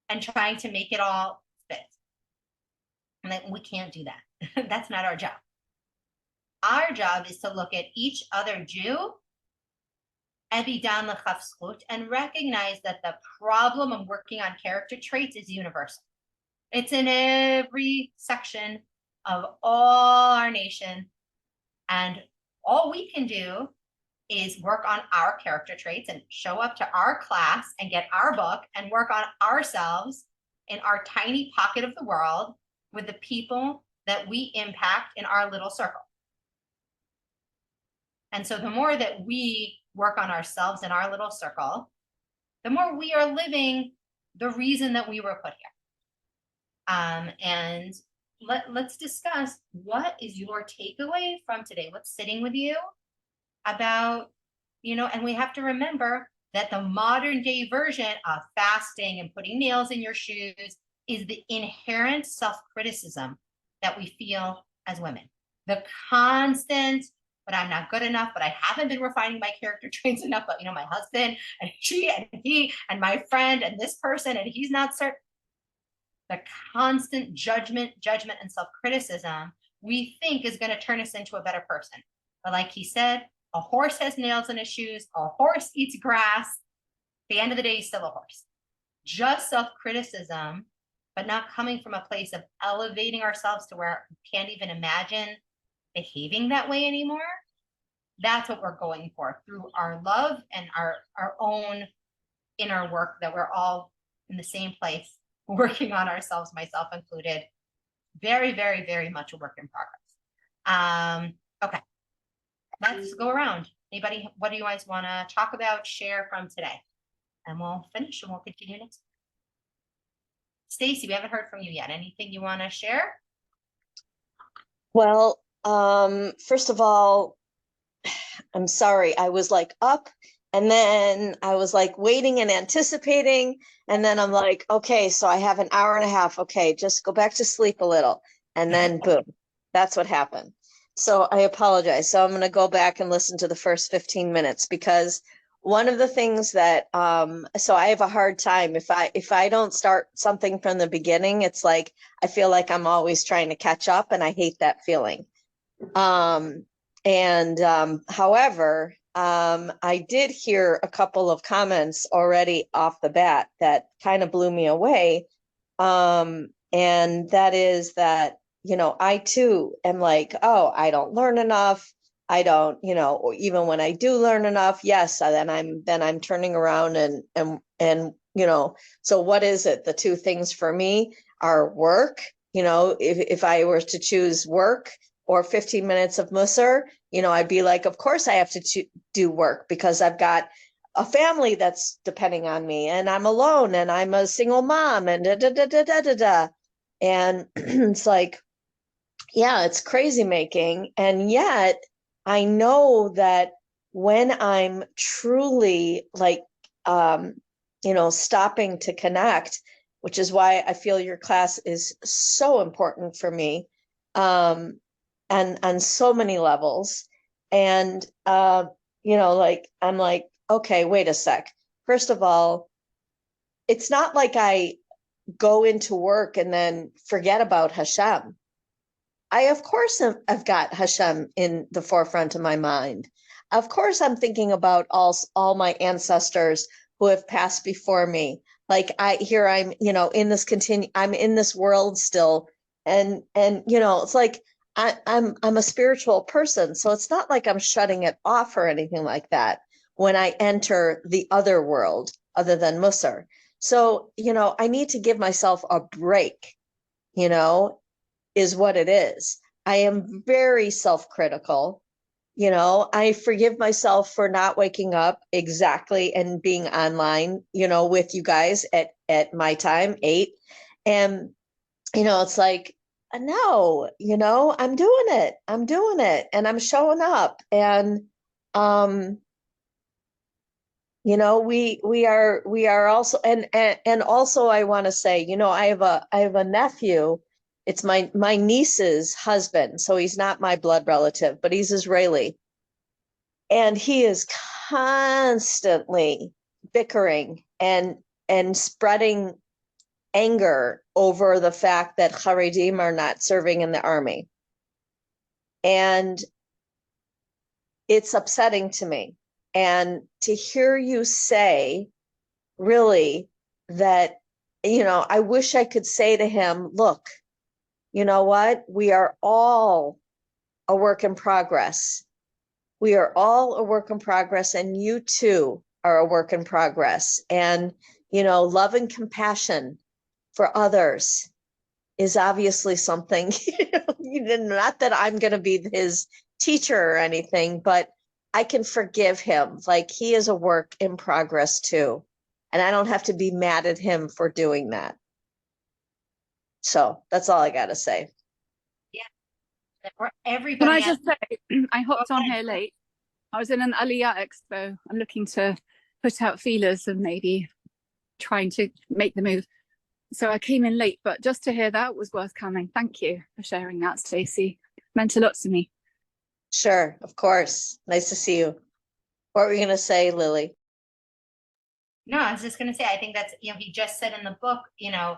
and trying to make it all fit. And we can't do that. That's not our job. Our job is to look at each other Jew and recognize that the problem of working on character traits is universal. It's in every section of all our nation. And all we can do is work on our character traits and show up to our class and get our book and work on ourselves in our tiny pocket of the world with the people that we impact in our little circle. And so the more that we work on ourselves in our little circle, the more we are living the reason that we were put here. And let's discuss, what is your takeaway from today? What's sitting with you about, and we have to remember that the modern day version of fasting and putting nails in your shoes is the inherent self-criticism that we feel as women. The constant, but I'm not good enough, but I haven't been refining my character traits enough, but my husband and she and he and my friend and this person, and he's not certain. The constant judgment and self-criticism we think is going to turn us into a better person. But like he said, a horse has nails in his shoes, a horse eats grass. At the end of the day, he's still a horse. Just self-criticism, but not coming from a place of elevating ourselves to where we can't even imagine behaving that way anymore. That's what we're going for through our love and our own inner work, that we're all in the same place working on ourselves, myself included. Very, very, very much a work in progress. Okay, let's go around. Anybody, what do you guys want to talk about, share from today? And we'll finish and we'll continue next. Stacy, we haven't heard from you yet. Anything you want to share? Well, first of all, I'm sorry. I was like up, and then I was like waiting and anticipating. And then I'm like, okay, so I have an hour and a half. Okay, just go back to sleep a little. And then boom, that's what happened. So I apologize. So I'm going to go back and listen to the first 15 minutes, because one of the things that, so I have a hard time if I don't start something from the beginning, it's like, I feel like I'm always trying to catch up, and I hate that feeling. However, I did hear a couple of comments already off the bat that kind of blew me away. And that is that, I too am like, oh, I don't learn enough. I don't, or even when I do learn enough, yes, then I'm turning around and, so what is it? The two things for me are work. If I were to choose work or 15 minutes of Musar, I'd be like, of course I have to do work, because I've got a family that's depending on me, and I'm alone, and I'm a single mom, and And it's like, yeah, it's crazy making. And yet I know that when I'm truly like, stopping to connect, which is why I feel your class is so important for me, and on so many levels. And, like, I'm like, okay, wait a sec. First of all, it's not like I go into work and then forget about Hashem. Of course, I've got Hashem in the forefront of my mind. Of course, I'm thinking about all my ancestors who have passed before me. Like I'm in this world still. And it's like, I'm a spiritual person. So it's not like I'm shutting it off or anything like that when I enter the other world other than Musar. So, I need to give myself a break, is what it is. I am very self-critical. I forgive myself for not waking up exactly and being online, with you guys at my time, 8. And, it's like, no, I'm doing it. And I'm showing up. And, we are also, and also I want to say, I have a nephew. It's my niece's husband. So he's not my blood relative, but he's Israeli. And he is constantly bickering and spreading anger over the fact that Haredim are not serving in the army. And it's upsetting to me. And to hear you say, really, that, I wish I could say to him, look, you know what? We are all a work in progress. we are all a work in progress, and you too are a work in progress. And, you know, love and compassion for others is obviously something, not that I'm going to be his teacher or anything, but I can forgive him. Like, he is a work in progress too. And I don't have to be mad at him for doing that. So that's all I got to say. Or Can everybody I has- just say, I hopped on ahead. here late. I was in an Aliyah expo. I'm looking to put out feelers and maybe trying to make the move. So I came in late, but just to hear that was worth coming. Thank you for sharing that, Stacey. Meant a lot to me. Sure, of course. Nice to see you. What were you going to say, Lily? No, I was just going to say, I think that's, you know, he just said in the book, you know,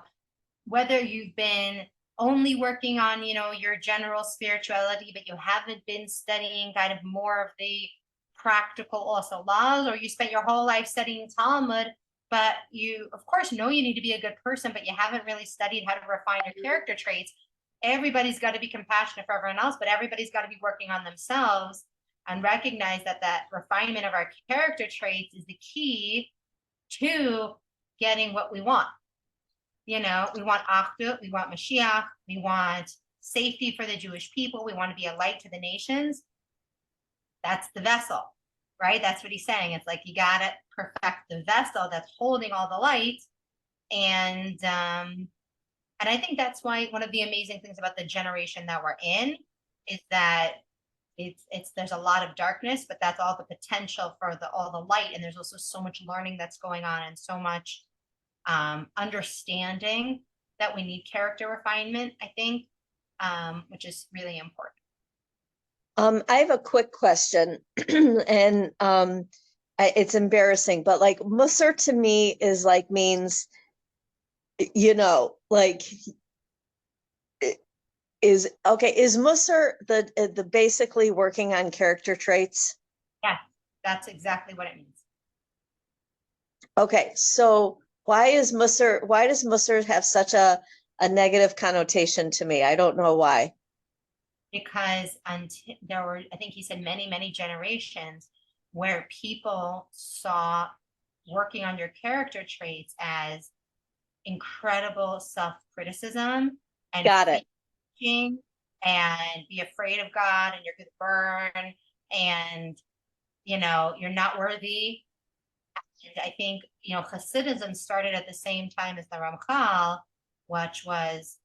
whether you've been only working on, you know, your general spirituality, but you haven't been studying kind of more of the practical also laws, or you spent your whole life studying Talmud, but you, of course, know you need to be a good person, but you haven't really studied how to refine your character traits. Everybody's got to be compassionate for everyone else, but everybody's got to be working on themselves and recognize that that refinement of our character traits is the key to getting what we want. You know, we want Achdut, we want Mashiach, we want safety for the Jewish people, we want to be a light to the nations. That's the vessel, right? That's what he's saying. It's like you gotta perfect the vessel that's holding all the light. And I think that's why one of the amazing things about the generation that we're in is that it's there's a lot of darkness, but that's all the potential for all the light. And there's also so much learning that's going on, and so much understanding that we need character refinement, I think, which is really important. I have a quick question, and it's embarrassing, but like Musar to me is like means, you know, like is Musar the basically working on character traits? Yeah, that's exactly what it means. Okay, so why does Musar have such a negative connotation to me? I don't know why. Because there were, I think he said, many generations where people saw working on your character traits as incredible self-criticism and Got it. thinking and be afraid of God, and you're going to burn, and you know you're not worthy. And I think, you know, Hasidism started at the same time as the Ramchal, which was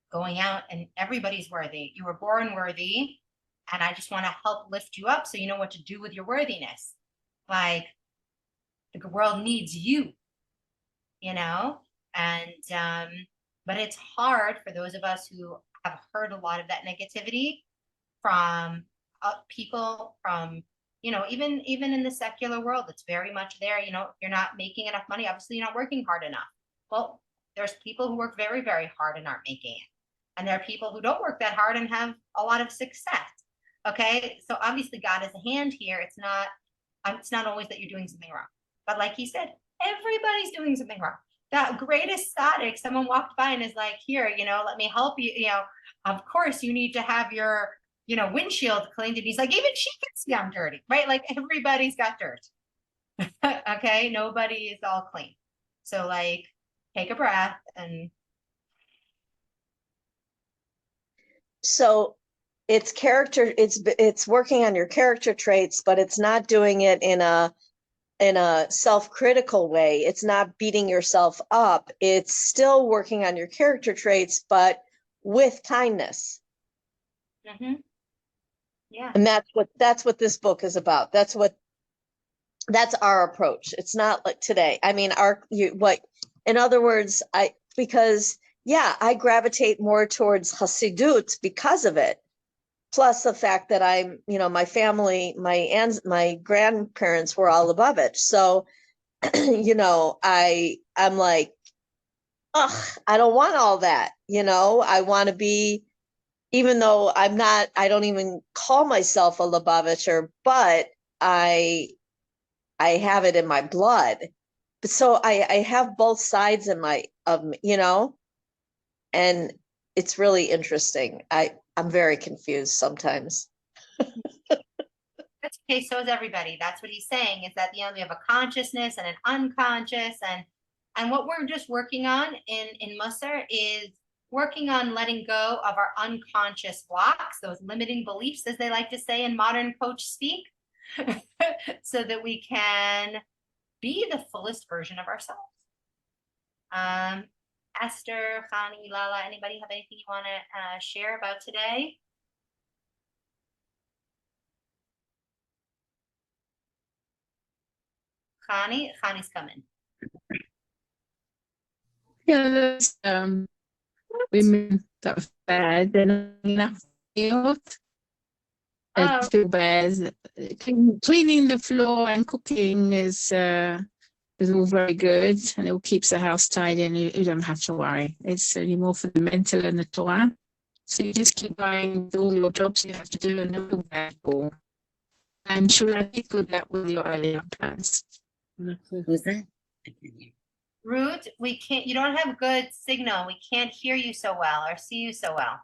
going out and everybody's worthy. You were born worthy, and I just want to help lift you up so you know what to do with your worthiness. Like, the world needs you, you know? And but it's hard for those of us who have heard a lot of that negativity from people from, you know, even in the secular world. It's very much there. You know, you're not making enough money, obviously you're not working hard enough. Well, there's people who work very hard and aren't making it, and there are people who don't work that hard and have a lot of success. Okay, so obviously God has a hand here. It's not always that you're doing something wrong, but like he said, everybody's doing something wrong. That greatest tzaddik, someone walked by and is like, here, you know, let me help you. You know, of course you need to have your, you know, windshield cleaned. And he's like, even she can see I'm dirty, right? Like, everybody's got dirt. Okay, nobody is all clean. So like, take a breath. And So it's character, it's working on your character traits, but it's not doing it in a self-critical way. It's not beating yourself up. It's still working on your character traits, but with kindness. yeah, And that's what this book is about. That's our approach. It's not like today. I mean, in other words, I gravitate more towards Hasidut because of it. Plus the fact that I'm, you know, my family, my grandparents were all above it. So, you know, I'm like, ugh, I don't want all that. You know, I want to be, even though I don't even call myself a Lubavitcher, but I have it in my blood. So I have both sides you know, and it's really interesting. I'm very confused sometimes. Okay, so is everybody. That's what he's saying, is that, we have a consciousness and an unconscious, and what we're just working on in Musar is working on letting go of our unconscious blocks, those limiting beliefs, as they like to say in modern coach speak, so that we can be the fullest version of ourselves. Esther, Khani, Lala, anybody have anything you want to share about today? Khani's coming. Yeah, women that was bad and enough field. I Oh, feel bad. Cleaning the floor and cooking is all very good, and it keeps the house tidy, and you don't have to worry. It's really more for the mental and the Torah. So you just keep going with all your jobs you have to do, and don't feel bad at all. I'm sure I did good that with your earlier plans. Who's that? I can't hear. Ruth, you don't have good signal. We can't hear you so well or see you so well.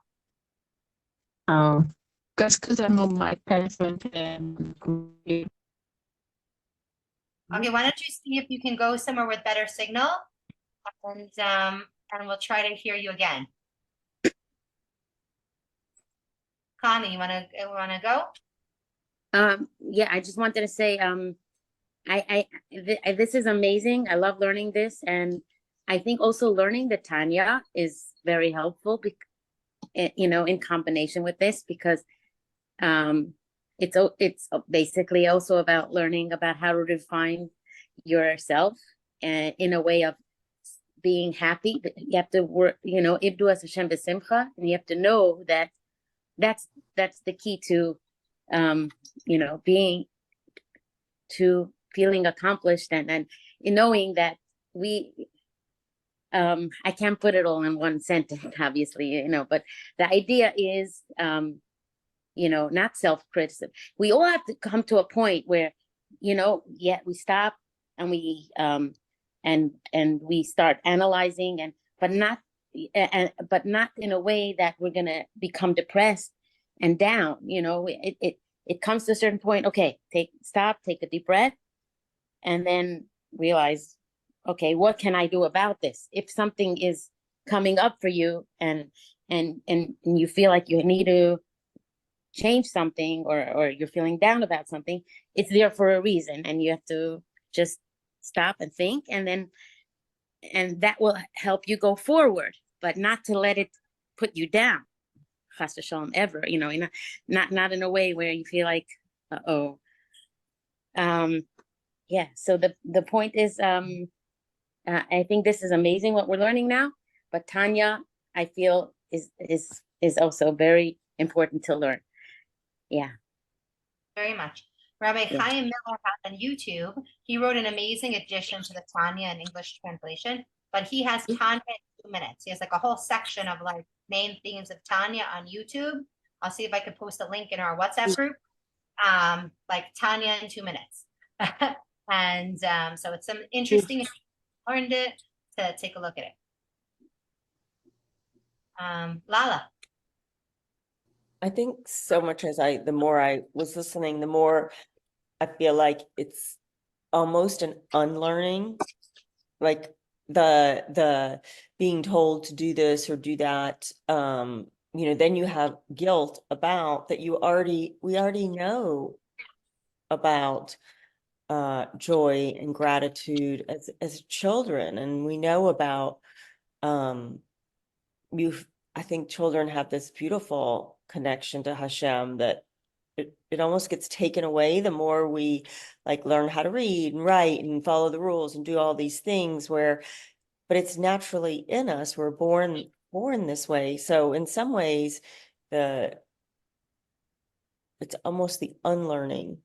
Oh, that's because I'm on my telephone. Okay, why don't you see if you can go somewhere with better signal, and we'll try to hear you again. Connie, you wanna go? Yeah, I just wanted to say, this is amazing. I love learning this, and I think also learning the Tanya is very helpful, in combination with this, because it's basically also about learning about how to refine yourself, and in a way of being happy. You have to work, Ibdu as Hashem b'simcha, and you have to know that that's the key to being, to feeling accomplished, and knowing that I can't put it all in one sentence, obviously, but the idea is, not self-criticism. We all have to come to a point where, we stop, and we we start analyzing, but not in a way that we're gonna become depressed and down. It comes to a certain point. Okay, take a deep breath, and then realize, okay, what can I do about this? If something is coming up for you, and you feel like you need to change something, or you're feeling down about something, it's there for a reason, and you have to just stop and think, and that will help you go forward, but not to let it put you down, chas v'shalom, ever, not in a way where you feel like, yeah. So the point is, I think this is amazing what we're learning now, but Tanya, I feel, is also very important to learn. Yeah. Very much. Rabbi Yeah. Chaim Miller has on YouTube. He wrote an amazing addition to the Tanya in English translation, but he has Tanya in 2 minutes. He has like a whole section of like main themes of Tanya on YouTube. I'll see if I could post a link in our WhatsApp group. Like Tanya in 2 minutes. And so it's some interesting, if you learned it, to take a look at it. Lala. I think so much as the more I was listening, the more I feel like it's almost an unlearning, like the being told to do this or do that. Then you have guilt about that. We already know about joy and gratitude as children, and we know about I think children have this beautiful connection to Hashem that it almost gets taken away the more we like learn how to read and write and follow the rules and do all these things, but it's naturally in us. We're born this way. So in some ways, it's almost the unlearning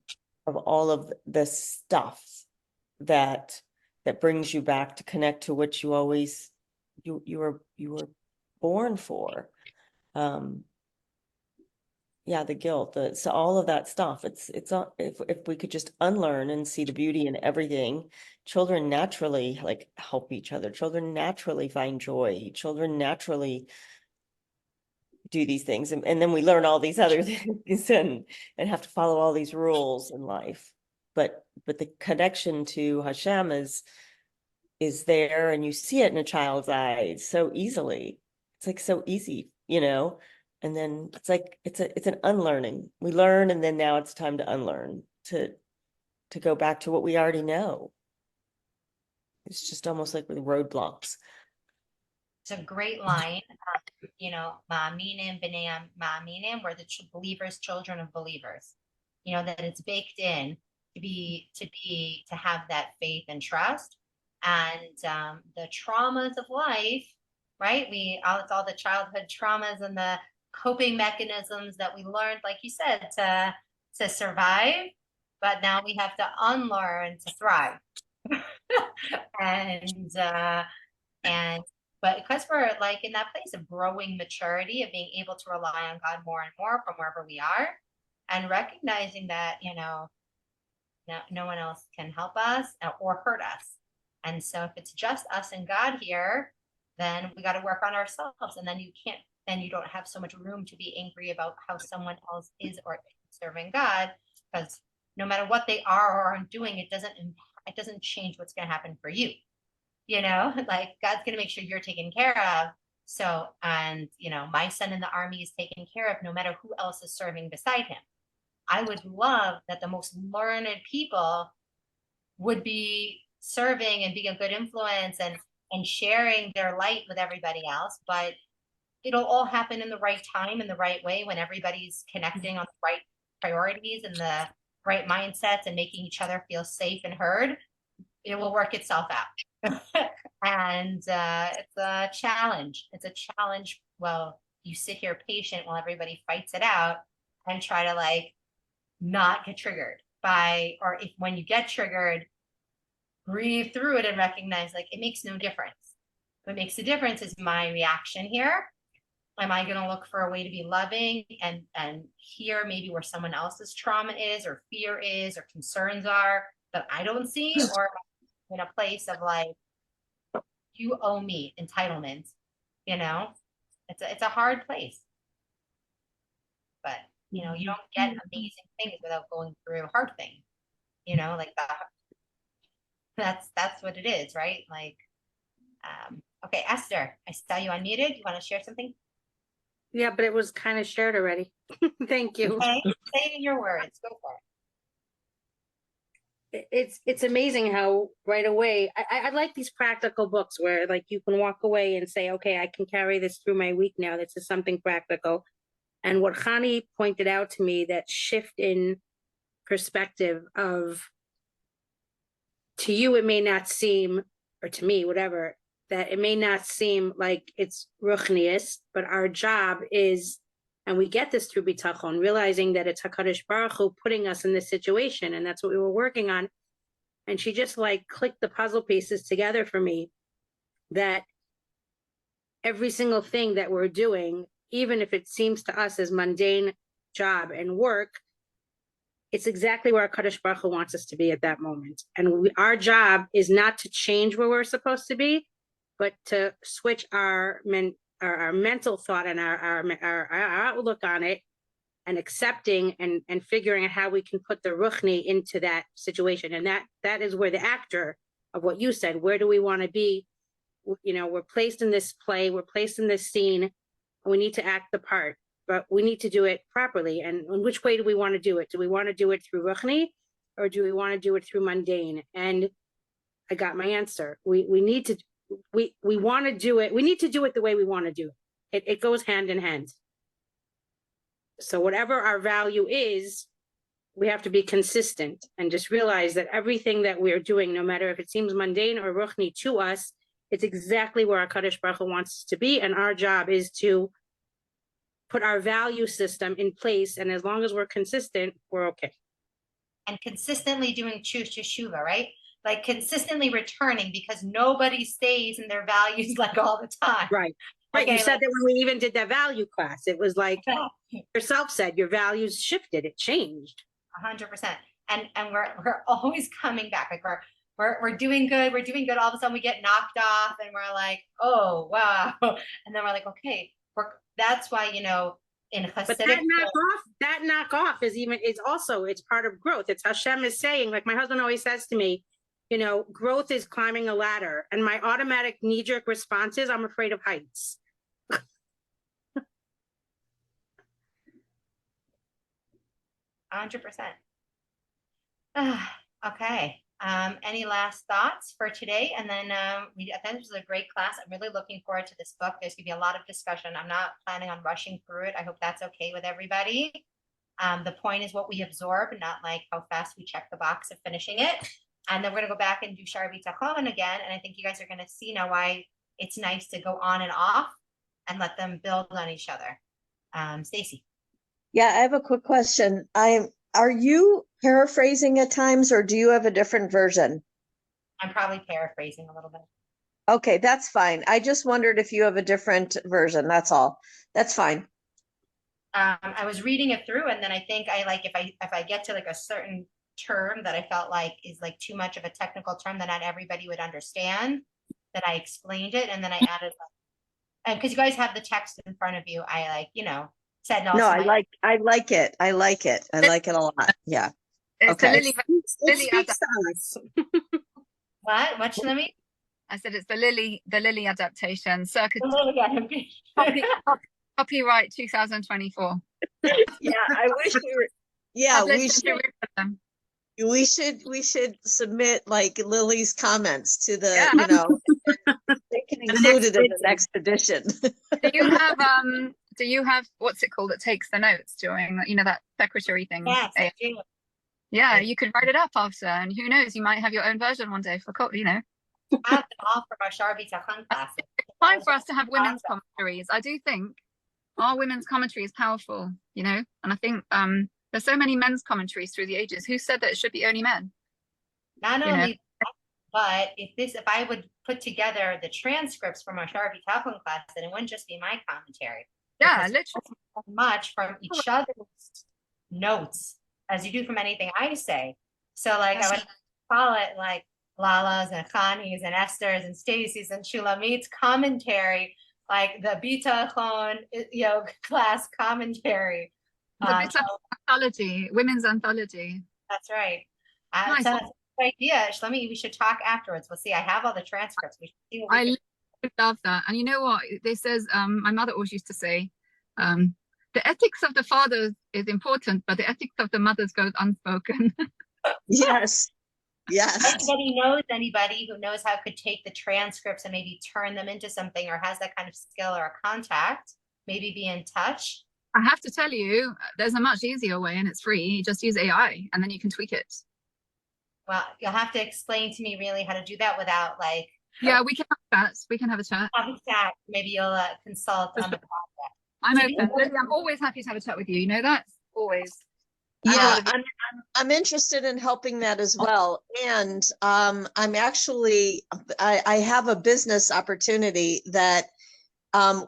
of all of the stuff that brings you back to connect to what you always you were born for. The guilt, so all of that stuff, it's if we could just unlearn and see the beauty in everything, children naturally like help each other. Children naturally find joy. Children naturally do these things, and then we learn all these other things and have to follow all these rules in life. But the connection to Hashem is there, and you see it in a child's eyes so easily. It's like so easy, you know. And then it's like it's an unlearning. We learn, and then now it's time to unlearn, to go back to what we already know. It's just almost like with roadblocks. It's a great line. You know, ma'aminim b'nei ma'aminim, we're the believers, children of believers. You know, that it's baked in to have that faith and trust. And the traumas of life, right? It's all the childhood traumas and the coping mechanisms that we learned, like you said, to survive. But now we have to unlearn to thrive. But because we're like in that place of growing maturity, of being able to rely on God more and more from wherever we are, and recognizing that, you know, no one else can help us or hurt us. And so if it's just us and God here, then we got to work on ourselves. And then you don't have so much room to be angry about how someone else is or isn't serving God, because no matter what they are or aren't doing, it doesn't change what's going to happen for you. You know, like God's going to make sure you're taken care of. So, and you know, my son in the army is taken care of no matter who else is serving beside him. I would love that the most learned people would be serving and being a good influence and sharing their light with everybody else, but it'll all happen in the right time, in the right way, when everybody's connecting on the right priorities and the right mindsets and making each other feel safe and heard. It will work itself out. And it's a challenge. It's a challenge. Well, you sit here patient while everybody fights it out and try to like not get triggered when you get triggered, breathe through it and recognize like it makes no difference. What makes the difference is my reaction here. Am I going to look for a way to be loving and hear maybe where someone else's trauma is or fear is or concerns are that I don't see, or in a place of like, you owe me entitlement, you know? It's a hard place. But, you know, you don't get amazing things without going through hard things, you know, like that's what it is, right? Like, okay, Esther, I saw you unmuted. You want to share something? Yeah, but it was kind of shared already. Thank you. Okay, say it in your words. Go for it. It's amazing how right away I like these practical books where like you can walk away and say, okay, I can carry this through my week now. This is something practical. And what Khani pointed out to me, that shift in perspective of, to you it may not seem, or to me, whatever, that it may not seem like it's ruchnius, but our job is, and we get this through bitachon, realizing that it's HaKadosh Baruch Hu putting us in this situation, and that's what we were working on. And she just like clicked the puzzle pieces together for me, that every single thing that we're doing, even if it seems to us as mundane job and work, it's exactly where HaKadosh Baruch Hu wants us to be at that moment. And our job is not to change where we're supposed to be, but to switch our mental thought and our outlook on it, and accepting and figuring out how we can put the ruchni into that situation. And that is where the actor of what you said, where do we want to be? You know, we're placed in this play, we're placed in this scene, and we need to act the part, but we need to do it properly. And in which way do we want to do it? Do we want to do it through ruchni, or do we want to do it through mundane? And I got my answer. We need to want to do it. We need to do it the way we want to do it. It goes hand in hand. So whatever our value is, we have to be consistent and just realize that everything that we're doing, no matter if it seems mundane or ruchni to us, it's exactly where our Kadosh Baruch Hu wants us to be. And our job is to put our value system in place. And as long as we're consistent, we're okay. And consistently doing teshuva, right? Like consistently returning, because nobody stays in their values like all the time. Right. Right. Okay, You said that when we even did that value class, it was like yourself said, your values shifted, it changed. 100%. And we're always coming back. Like we're doing good. We're doing good. All of a sudden we get knocked off and we're like, oh, wow. And then we're like, okay, that's why, you know, in But Hasidic, that knockoff is also, it's part of growth. It's Hashem is saying, like my husband always says to me, you know, growth is climbing a ladder. And my automatic knee-jerk response is, I'm afraid of heights. 100%. Okay. Any last thoughts for today? And then I think this was a great class. I'm really looking forward to this book. There's gonna be a lot of discussion. I'm not planning on rushing through it. I hope that's okay with everybody. The point is what we absorb, not like how fast we check the box of finishing it. And then we're gonna go back and do Shar B'Tachon again. And I think you guys are gonna see now why it's nice to go on and off and let them build on each other. Stacy. Yeah, I have a quick question. Are you paraphrasing at times, or do you have a different version? I'm probably paraphrasing a little bit. Okay, that's fine. I just wondered if you have a different version. That's all. That's fine. I was reading it through, and then I think I like if I get to like a certain term that I felt like is like too much of a technical term that not everybody would understand, that I explained it, and then I added, and because you guys have the text in front of you, I like, you know, said No, I like it. I like it. I like it a lot. Yeah. It's Okay. the Lily Speaks to us. what? What should I mean? I said it's the Lily adaptation, circa Yeah. copyright 2024. Yeah, I wish we were. Yeah, Published in Jerusalem. we should submit like Lily's comments to the, Yeah. you know, they can include it in the next edition. Do you have what's it called that takes the notes during, you know, that secretary thing? Yes, I do. Yeah, you could write it up after, and who knows, you might have your own version one day for, you know. I have them all for my Shar B'Tachon class. It's time for us to have women's commentaries. I do think our women's commentary is powerful, you know, and I think there's so many men's commentaries through the ages. Who said that it should be only men? Not You know. only that, but if I would put together the transcripts from my Shar B'Tachon class, then it wouldn't just be my commentary. Yeah, Because literally. so much from each other's notes as you do from anything I say. So like I would call it like Lala's and Khani's and Esther's and Stacy's and Shulamit's commentary, like the B'Tachon, you know, class commentary. The anthology, women's anthology. That's right. Nice. So that's a good idea. Shlemi, we should talk afterwards. We'll see. I have all the transcripts. We should see what we can love that. And you know what? This says, my mother always used to say, the ethics of the fathers is important, but the ethics of the mothers goes unspoken. Yes. Yes. Anybody who knows how could take the transcripts and maybe turn them into something or has that kind of skill or a contact, maybe be in touch. I have to tell you, there's a much easier way and it's free. You just use AI and then you can tweak it. Well, you'll have to explain to me really how to do that without like. Yeah, we can have that. We can have a chat. Maybe you'll consult on the project. I'm open. Lily, I'm always happy to have a chat with you. You know that? Always. Yeah, I'm interested in helping that as well. And I'm actually, I have a business opportunity that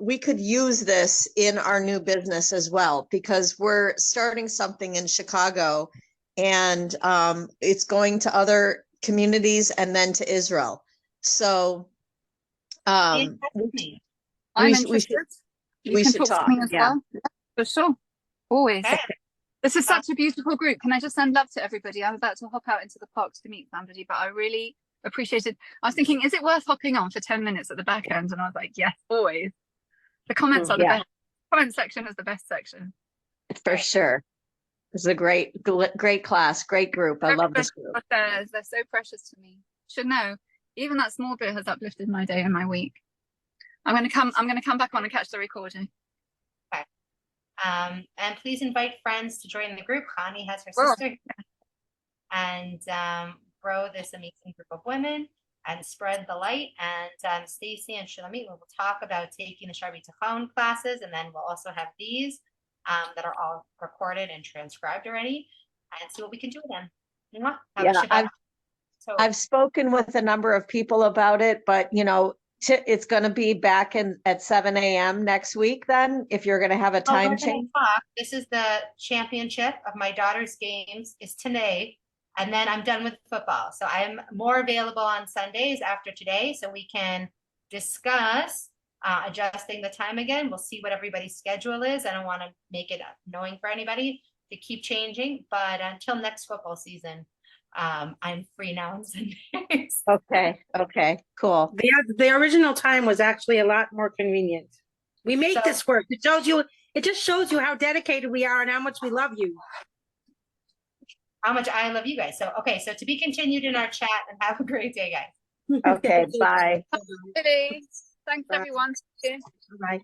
we could use this in our new business as well, because we're starting something in Chicago and it's going to other communities and then to Israel. So we should talk. Yeah, for sure. Always. Okay. This is such a beautiful group. Can I just send love to everybody? I'm about to hop out into the park to meet somebody, but I really appreciate it. I was thinking, is it worth hopping on for 10 minutes at the back end? And I was like, yes, always. The comments are the best. Comment section is the best section. For sure. It's a great class, great group. I love this group. They're so precious to me. Should know. Even that small bit has uplifted my day and my week. I'm gonna come back on and catch the recording. Okay. And please invite friends to join the group. Khani has her sister. And grow this amazing group of women and spread the light. And Stacy and Shulamit will talk about taking the Shar B'Tachon classes, and then we'll also have these that are all recorded and transcribed already, and see what we can do with them. Yeah, I've spoken with a number of people about it, but you know, it's going to be back at 7 a.m. next week. Then, if you're going to have a time change, this is the championship of my daughter's games is today, and then I'm done with football. So I'm more available on Sundays after today, so we can discuss adjusting the time again. We'll see what everybody's schedule is. I don't want to make it annoying for anybody to keep changing, but until next football season, I'm free now on Sundays. Okay, cool. The original time was actually a lot more convenient. We make So- this work. It just shows you how dedicated we are and how much we love you. How much I love you guys. So, okay, so to be continued in our chat, and have a great day, guys. Okay, bye. Thanks, Bye. everyone. Bye.